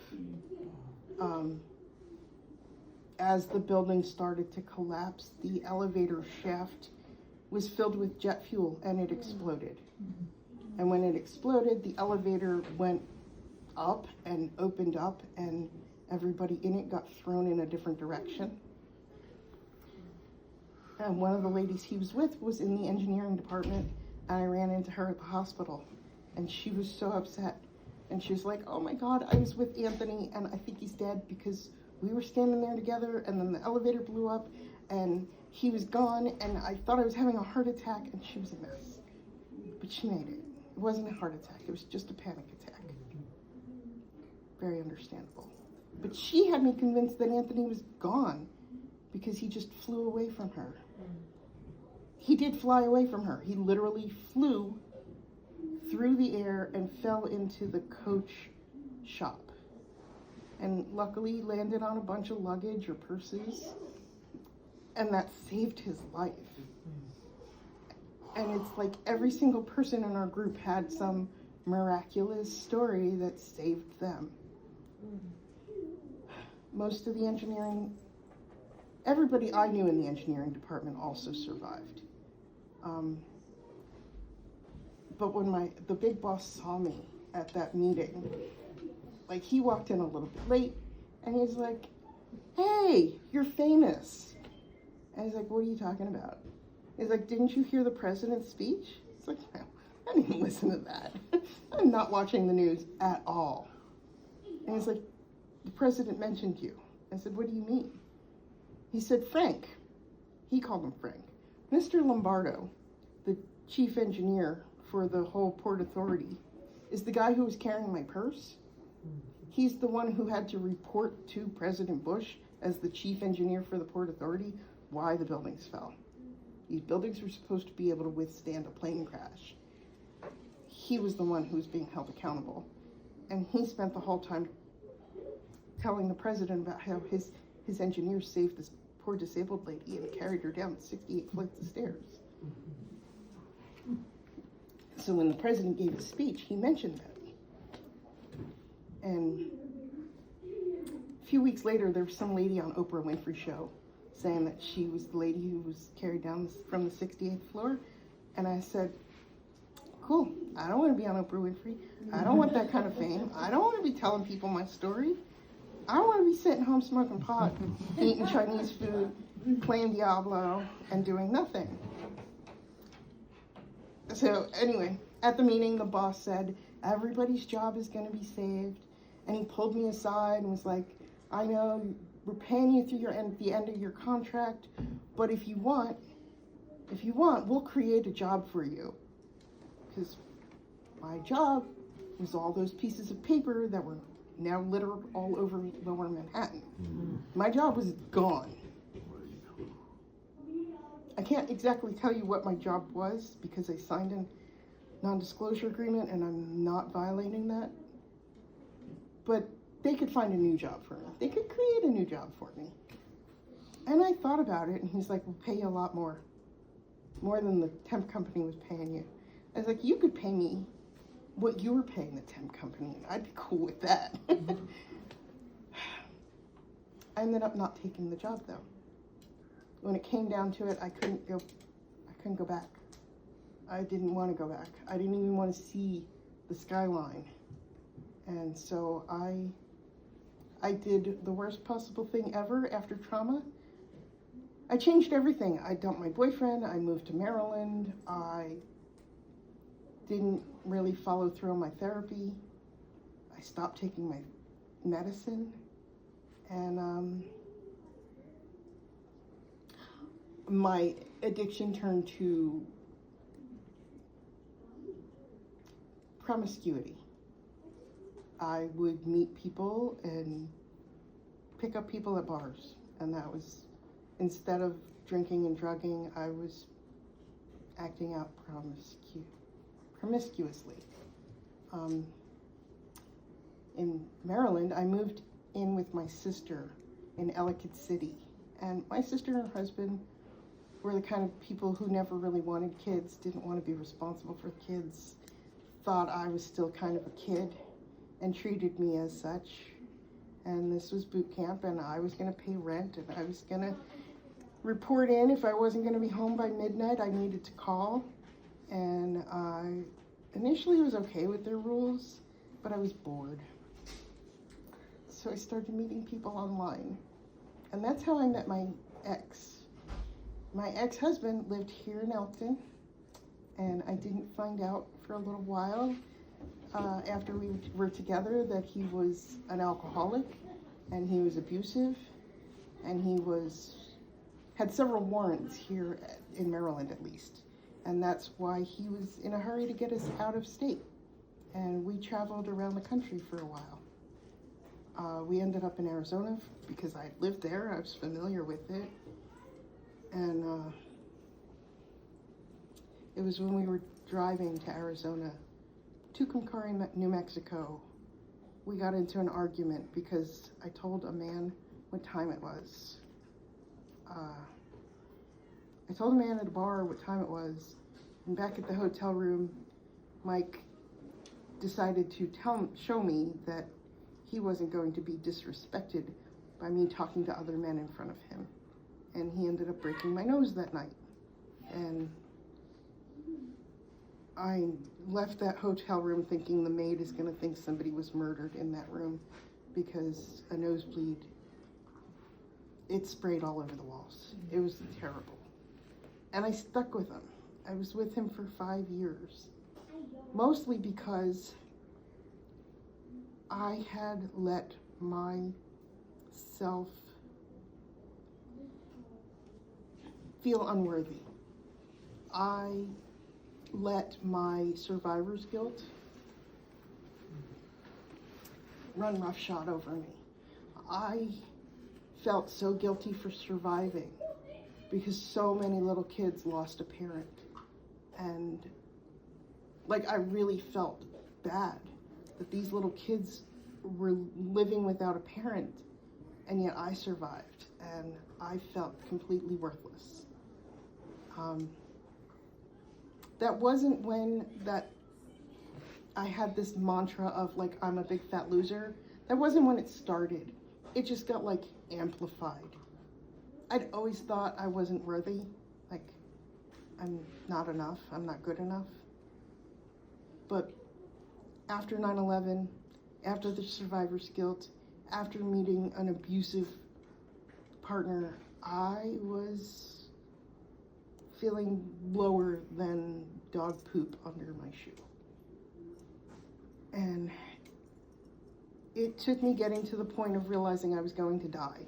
As the building started to collapse, the elevator shaft was filled with jet fuel and it exploded. And when it exploded, the elevator went up and opened up, and everybody in it got thrown in a different direction. And one of the ladies he was with was in the engineering department, and I ran into her at the hospital, and she was so upset. And she was like, oh my God, I was with Anthony and I think he's dead because we were standing there together and then the elevator blew up and he was gone and I thought I was having a heart attack, and she was a mess. But she made it. It wasn't a heart attack, it was just a panic attack. Very understandable. But she had me convinced that Anthony was gone because he just flew away from her. He did fly away from her. He literally flew through the air and fell into the coach shop. And luckily landed on a bunch of luggage or purses. And that saved his life. And it's like every single person in our group had some miraculous story that saved them. Most of the engineering, everybody I knew in the engineering department also survived. But when the big boss saw me at that meeting, like he walked in a little bit late and he's like, hey, you're famous. And he's like, what are you talking about? He's like, didn't you hear the president's speech? It's like, no, I didn't listen to that. I'm not watching the news at all. And he's like, the president mentioned you. I said, what do you mean? He said, Frank. He called him Frank. Mr. Lombardo, the chief engineer for the whole Port Authority, is the guy who was carrying my purse. He's the one who had to report to President Bush as the chief engineer for the Port Authority why the buildings fell. These buildings were supposed to be able to withstand a plane crash. He was the one who was being held accountable. And he spent the whole time telling the president about how his engineers saved this poor disabled lady and carried her down 68 flights of stairs. So when the president gave his speech, he mentioned that. And a few weeks later, there was some lady on Oprah Winfrey show saying that she was the lady who was carried down from the 68th floor. And I said, cool, I don't want to be on Oprah Winfrey. I don't want that kind of fame. I don't want to be telling people my story. I want to be sitting home smoking pot, eating Chinese food, playing Diablo, and doing nothing. So anyway, at the meeting, the boss said, everybody's job is going to be saved. And he pulled me aside and was like, I know we're paying you through the end of your contract, but if you want, we'll create a job for you. Because my job was all those pieces of paper that were now littered all over Lower Manhattan. My job was gone. I can't exactly tell you what my job was because I signed a non-disclosure agreement and I'm not violating that. But they could find a new job for me. They could create a new job for me. And I thought about it, and he's like, we'll pay you a lot more than the temp company was paying you. I was like, you could pay me what you were paying the temp company, and I'd be cool with that. I ended up not taking the job though. When it came down to it, I couldn't go back. I didn't want to go back. I didn't even want to see the skyline. And so I did the worst possible thing ever after trauma. I changed everything. I dumped my boyfriend. I moved to Maryland. I didn't really follow through on my therapy. I stopped taking my medicine. And my addiction turned to promiscuity. I would meet people and pick up people at bars. And that was, instead of drinking and drugging, I was acting out promiscuously. In Maryland, I moved in with my sister in Ellicott City. And my sister and her husband were the kind of people who never really wanted kids, didn't want to be responsible for kids, thought I was still kind of a kid, and treated me as such. And this was boot camp, and I was going to pay rent, and I was going to report in. If I wasn't going to be home by midnight, I needed to call. And I initially was okay with their rules, but I was bored. So I started meeting people online. And that's how I met my ex. My ex-husband lived here in Elkton, and I didn't find out for a little while after we were together that he was an alcoholic, and he was abusive, and he had several warrants here in Maryland at least. And that's why he was in a hurry to get us out of state. And we traveled around the country for a while. We ended up in Arizona because I lived there, I was familiar with it. And it was when we were driving to Arizona, Tucumcari, New Mexico, we got into an argument because I told a man what time it was. I told a man at a bar what time it was, and back at the hotel room, Mike decided to show me that he wasn't going to be disrespected by me talking to other men in front of him. And he ended up breaking my nose that night. And I left that hotel room thinking the maid is gonna think somebody was murdered in that room because a nosebleed, it sprayed all over the walls. It was terrible. And I stuck with him. I was with him for 5 years, mostly because I had let myself feel unworthy. I let my survivor's guilt run roughshod over me. I felt so guilty for surviving because so many little kids lost a parent. And like, I really felt bad that these little kids were living without a parent, and yet I survived, and I felt completely worthless. That wasn't when I had this mantra of like, I'm a big fat loser. That wasn't when it started. It just got like amplified. I'd always thought I wasn't worthy, like I'm not enough, I'm not good enough. But after 9/11, after the survivor's guilt, after meeting an abusive partner, I was feeling lower than dog poop under my shoe. And it took me getting to the point of realizing I was going to die.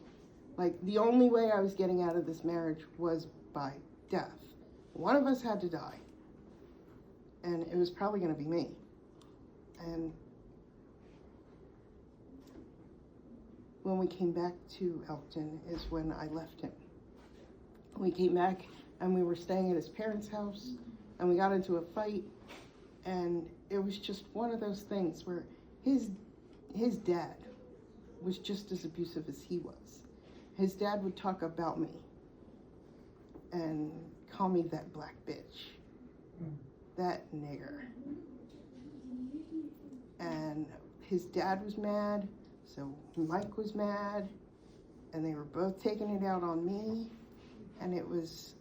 Like, the only way I was getting out of this marriage was by death. One of us had to die. And it was probably gonna be me. And when we came back to Elkton is when I left him. We came back and we were staying at his parents' house, and we got into a fight, and it was just one of those things where his dad was just as abusive as he was. His dad would talk about me and call me that black bitch, that nigger. And his dad was mad, so Mike was mad, and they were both taking it out on me. And it was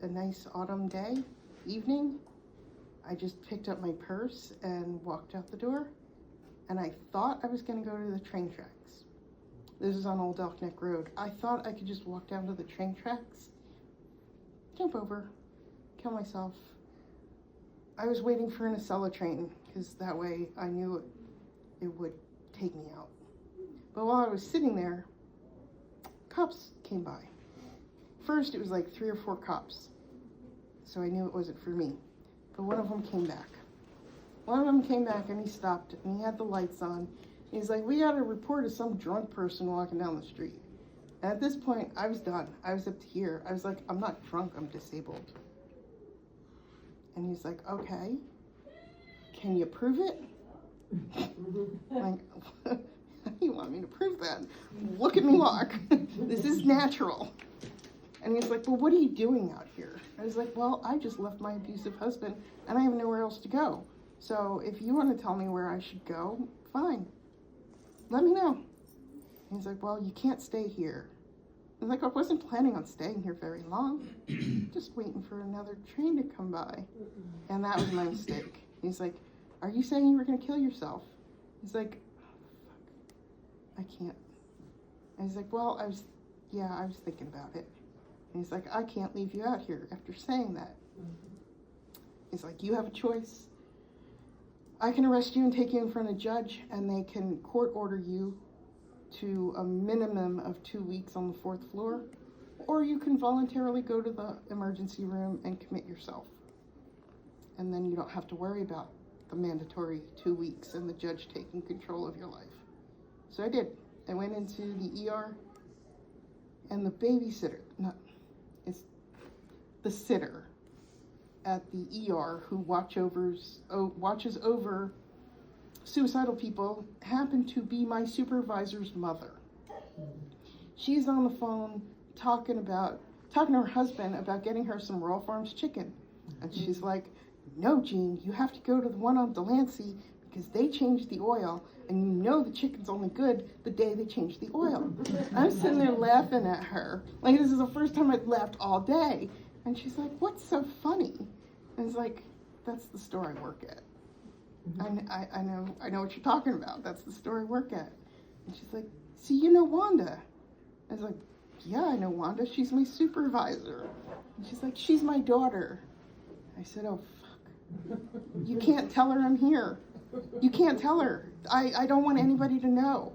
a nice autumn day, evening. I just picked up my purse and walked out the door, and I thought I was gonna go to the train tracks. This is on Old Elk Neck Road. I thought I could just walk down to the train tracks, jump over, kill myself. I was waiting for an Acela train, because that way I knew it would take me out. But while I was sitting there, cops came by. First, it was like 3 or 4 cops, so I knew it wasn't for me. But one of them came back. One of them came back and he stopped and he had the lights on. He's like, we got a report of some drunk person walking down the street. And at this point, I was done. I was up to here. I was like, I'm not drunk, I'm disabled. And he's like, okay. can you prove it? Like, how do you want me to prove that? Look at me walk. This is natural. And he's like, well, what are you doing out here? I was like, well, I just left my abusive husband and I have nowhere else to go. So if you want to tell me where I should go, fine. Let me know. And he's like, well, you can't stay here. I was like, I wasn't planning on staying here very long. Just waiting for another train to come by. And that was my mistake. He's like, are you saying you were going to kill yourself? He's like, oh, fuck. I can't. And he's like, well, I was thinking about it. And he's like, I can't leave you out here after saying that. He's like, you have a choice. I can arrest you and take you in front of a judge, and they can court order you to a minimum of 2 weeks on the 4th floor, or you can voluntarily go to the emergency room and commit yourself. And then you don't have to worry about the mandatory 2 weeks and the judge taking control of your life. So I did. I went into the ER, and the babysitter, it's the sitter at the ER who watches over suicidal people, happened to be my supervisor's mother. She's on the phone talking to her husband about getting her some Royal Farms chicken. And she's like, no, Jean, you have to go to the one on Delancey because they changed the oil, and you know the chicken's only good the day they change the oil. I'm sitting there laughing at her. Like, this is the first time I'd laughed all day. And she's like, what's so funny? And it's like, that's the store I work at. I know what you're talking about. That's the store I work at. And she's like, so you know Wanda? I was like, yeah, I know Wanda. She's my supervisor. And she's like, she's my daughter. I said, oh, fuck. You can't tell her I'm here. You can't tell her. I don't want anybody to know.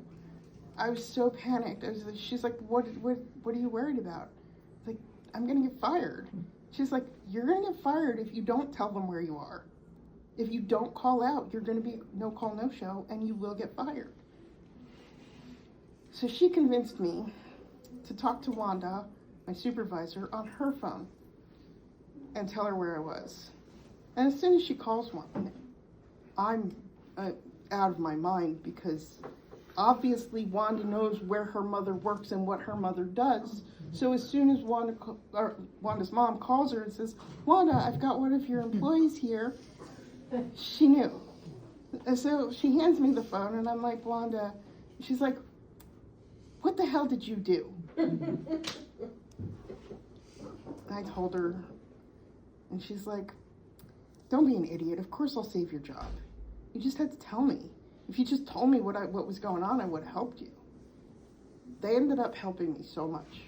I was so panicked. She's like, what are you worried about? I was like, I'm going to get fired. She's like, you're going to get fired if you don't tell them where you are. If you don't call out, you're going to be no call, no show, and you will get fired. So she convinced me to talk to Wanda, my supervisor, on her phone and tell her where I was. And as soon as she calls Wanda, I'm out of my mind, because obviously Wanda knows where her mother works and what her mother does. So as soon as Wanda's mom calls her and says, Wanda, I've got one of your employees here, she knew. And so she hands me the phone, and I'm like, Wanda, she's like, what the hell did you do? I told her, and she's like, don't be an idiot. Of course I'll save your job. You just had to tell me. If you just told me what was going on, I would have helped you. They ended up helping me so much.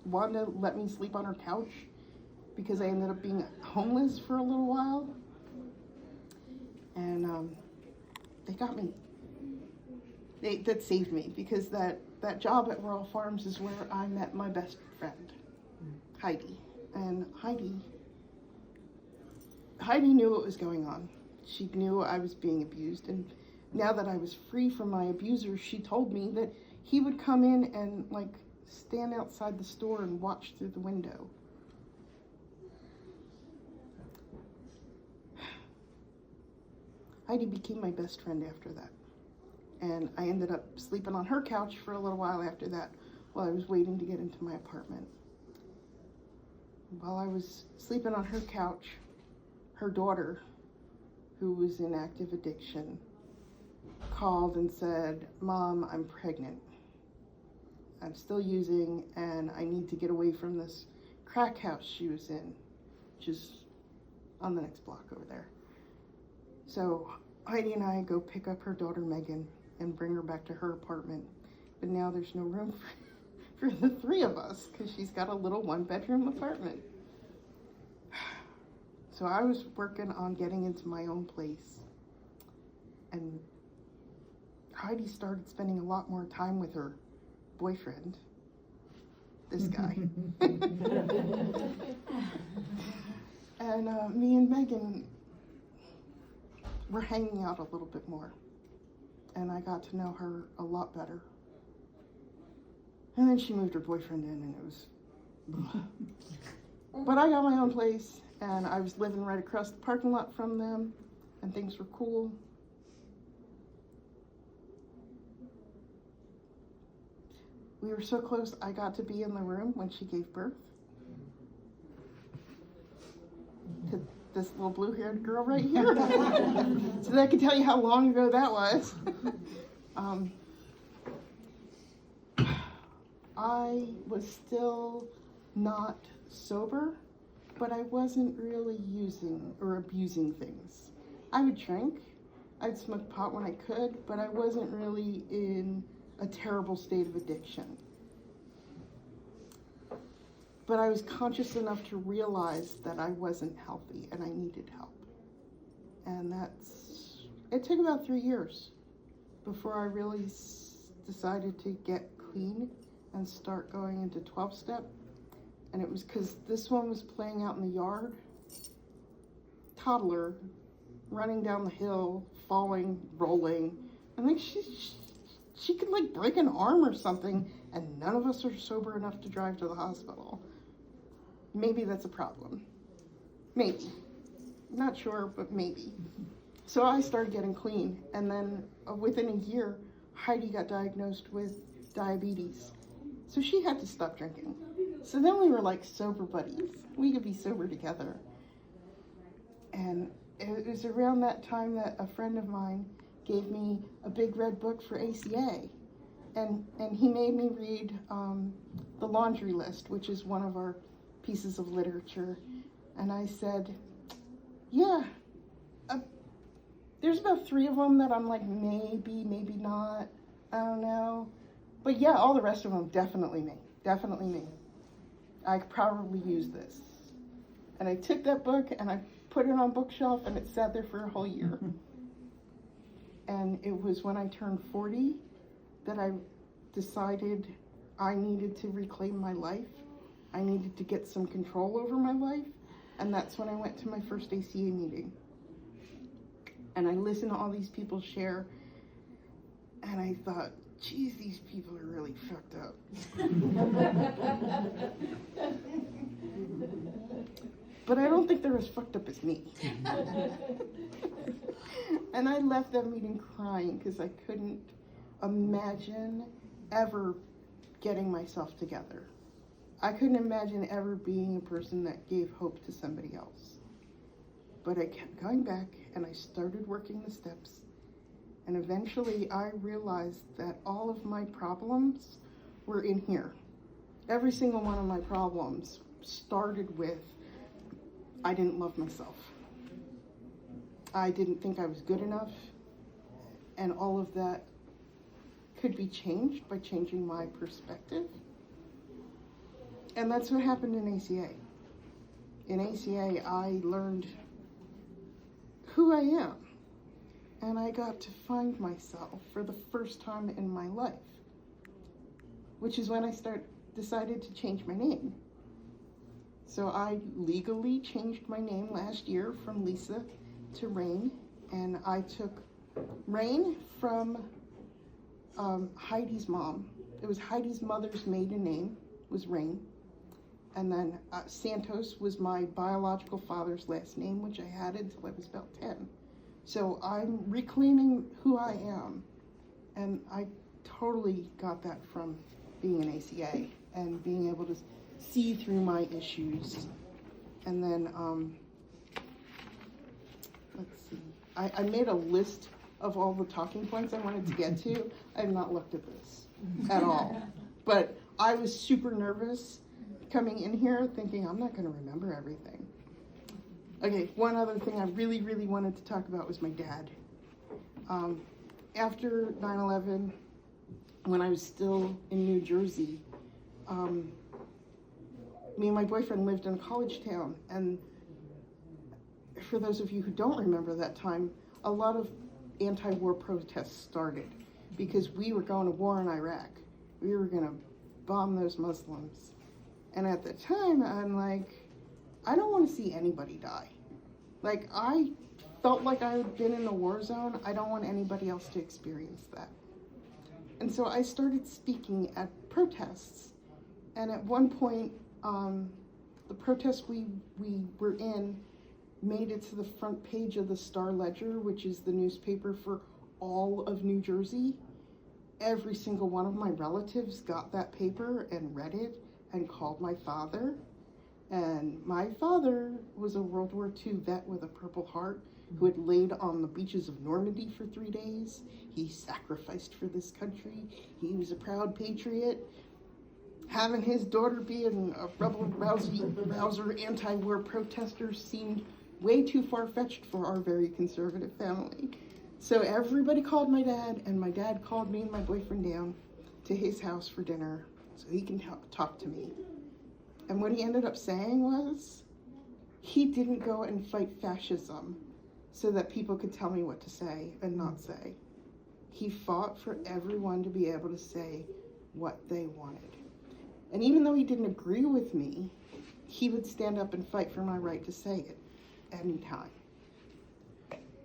Wanda let me sleep on her couch because I ended up being homeless for a little while. And they got me. That saved me, because that job at Royal Farms is where I met my best friend, Heidi. And Heidi knew what was going on. She knew I was being abused, and now that I was free from my abuser, she told me that he would come in and like stand outside the store and watch through the window. Heidi became my best friend after that. And I ended up sleeping on her couch for a little while after that, while I was waiting to get into my apartment. While I was sleeping on her couch, her daughter, who was in active addiction, called and said, Mom, I'm pregnant. I'm still using, and I need to get away from this crack house she was in, which is on the next block over there. So Heidi and I go pick up her daughter Megan and bring her back to her apartment. But now there's no room for the three of us, because she's got a little 1-bedroom apartment. So I was working on getting into my own place, and Heidi started spending a lot more time with her boyfriend, this guy. And me and Megan were hanging out a little bit more, and I got to know her a lot better. And then she moved her boyfriend in, and it was but I got my own place, and I was living right across the parking lot from them. and things were cool. We were so close, I got to be in the room when she gave birth to this little blue-haired girl right here. So that can tell you how long ago that was. I was still not sober, but I wasn't really using or abusing things. I would drink, I'd smoke pot when I could, but I wasn't really in a terrible state of addiction. But I was conscious enough to realize that I wasn't healthy and I needed help. And it took about 3 years before I really decided to get clean and start going into 12-step. And it was because this one was playing out in the yard, toddler, running down the hill, falling, rolling. I think she could like break an arm or something, and none of us are sober enough to drive to the hospital. Maybe that's a problem. Maybe. Not sure, but maybe. So I started getting clean, and then within a year, Heidi got diagnosed with diabetes. So she had to stop drinking. So then we were like sober buddies. We could be sober together. And it was around that time that a friend of mine gave me a big red book for ACA. And he made me read The Laundry List, which is one of our pieces of literature. And I said, yeah, there's about 3 of them that I'm like, maybe not, I don't know. But yeah, all the rest of them, definitely me. I could probably use this. And I took that book and I put it on bookshelf and it sat there for a whole year. And it was when I turned 40 that I decided I needed to reclaim my life. I needed to get some control over my life. And that's when I went to my first ACA meeting. And I listened to all these people share. And I thought, geez, these people are really fucked up. But I don't think they're as fucked up as me. And I left that meeting crying because I couldn't imagine ever getting myself together. I couldn't imagine ever being a person that gave hope to somebody else. But I kept going back and I started working the steps. And eventually I realized that all of my problems were in here. Every single one of my problems started with, I didn't love myself. I didn't think I was good enough. And all of that could be changed by changing my perspective. And that's what happened in ACA. In ACA, I learned who I am. And I got to find myself for the first time in my life, which is when I decided to change my name. So I legally changed my name last year from Lisa to Rain, and I took Rain from Heidi's mom. It was Heidi's mother's maiden name, was Rain. And then Santos was my biological father's last name, which I had until I was about 10. So I'm reclaiming who I am. And I totally got that from being an ACA and being able to see through my issues. And then, let's see. I made a list of all the talking points I wanted to get to. I have not looked at this at all. But I was super nervous coming in here thinking I'm not going to remember everything. Okay, one other thing I really, really wanted to talk about was my dad. After 9/11, when I was still in New Jersey, me and my boyfriend lived in a college town. And for those of you who don't remember that time, a lot of anti-war protests started because we were going to war in Iraq. We were going to bomb those Muslims. And at the time, I'm like, I don't want to see anybody die. Like, I felt like I had been in a war zone. I don't want anybody else to experience that. And so I started speaking at protests. And at one point, the protest we were in, made it to the front page of the Star Ledger, which is the newspaper for all of New Jersey. Every single one of my relatives got that paper and read it and called my father. And my father was a World War II vet with a Purple Heart who had laid on the beaches of Normandy for 3 days. He sacrificed for this country. He was a proud patriot. Having his daughter be a rouser anti-war protester seemed way too far-fetched for our very conservative family. So everybody called my dad, and my dad called me and my boyfriend down to his house for dinner so he can talk to me. And what he ended up saying was, he didn't go and fight fascism so that people could tell me what to say and not say. He fought for everyone to be able to say what they wanted. And even though he didn't agree with me, he would stand up and fight for my right to say it anytime.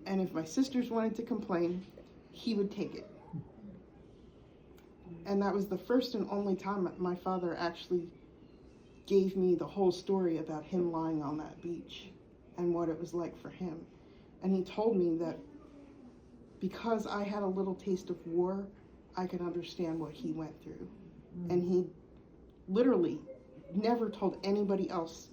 And if my sisters wanted to complain, he would take it. And that was the first and only time my father actually gave me the whole story about him lying on that beach and what it was like for him. And he told me that because I had a little taste of war, I could understand what he went through. And he literally never told anybody else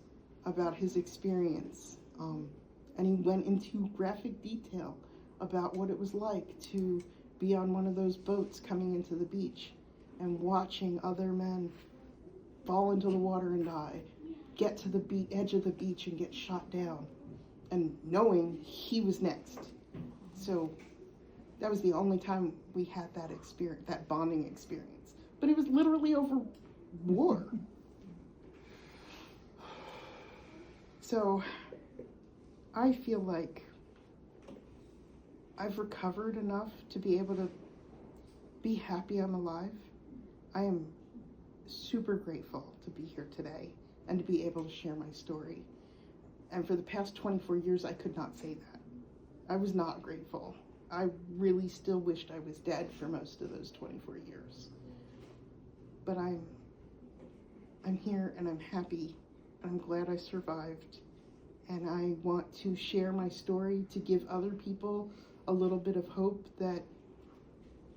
about his experience. And he went into graphic detail about what it was like to be on one of those boats coming into the beach and watching other men fall into the water and die, get to the edge of the beach and get shot down, and knowing he was next. So that was the only time we had that experience, that bonding experience. But it was literally over war. So I feel like I've recovered enough to be able to be happy I'm alive. I am super grateful to be here today and to be able to share my story. And for the past 24 years, I could not say that. I was not grateful. I really still wished I was dead for most of those 24 years. But I'm here and I'm happy. I'm glad I survived. And I want to share my story to give other people a little bit of hope that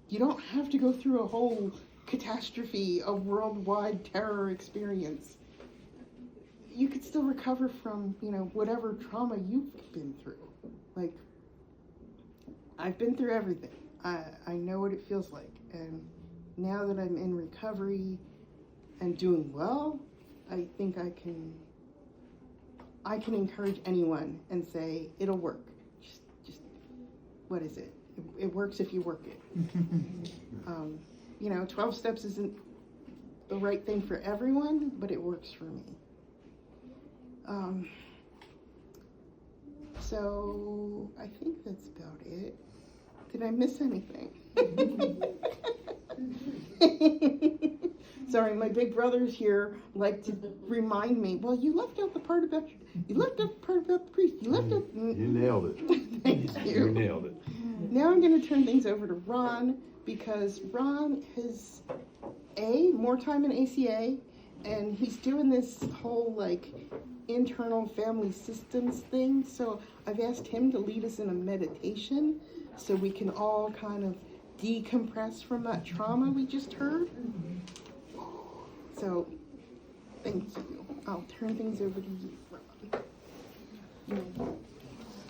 you don't have to go through a whole catastrophe, a worldwide terror experience. You could still recover from, whatever trauma you've been through. Like, I've been through everything. I know what it feels like. And now that I'm in recovery and doing well, I think I can encourage anyone and say, it'll work. Just what is it? It works if you work it. 12 steps isn't the right thing for everyone, but it works for me. So I think that's about it. Did I miss anything? Sorry, my big brothers here like to remind me, well, you left out the part about the priest. You left out. You nailed it. Thank you. You nailed it. Now I'm going to turn things over to Ron, because Ron has more time in ACA, and he's doing this whole internal family systems thing. So I've asked him to lead us in a meditation so we can all kind of decompress from that trauma we just heard. So thank you. I'll turn things over to you, Ron.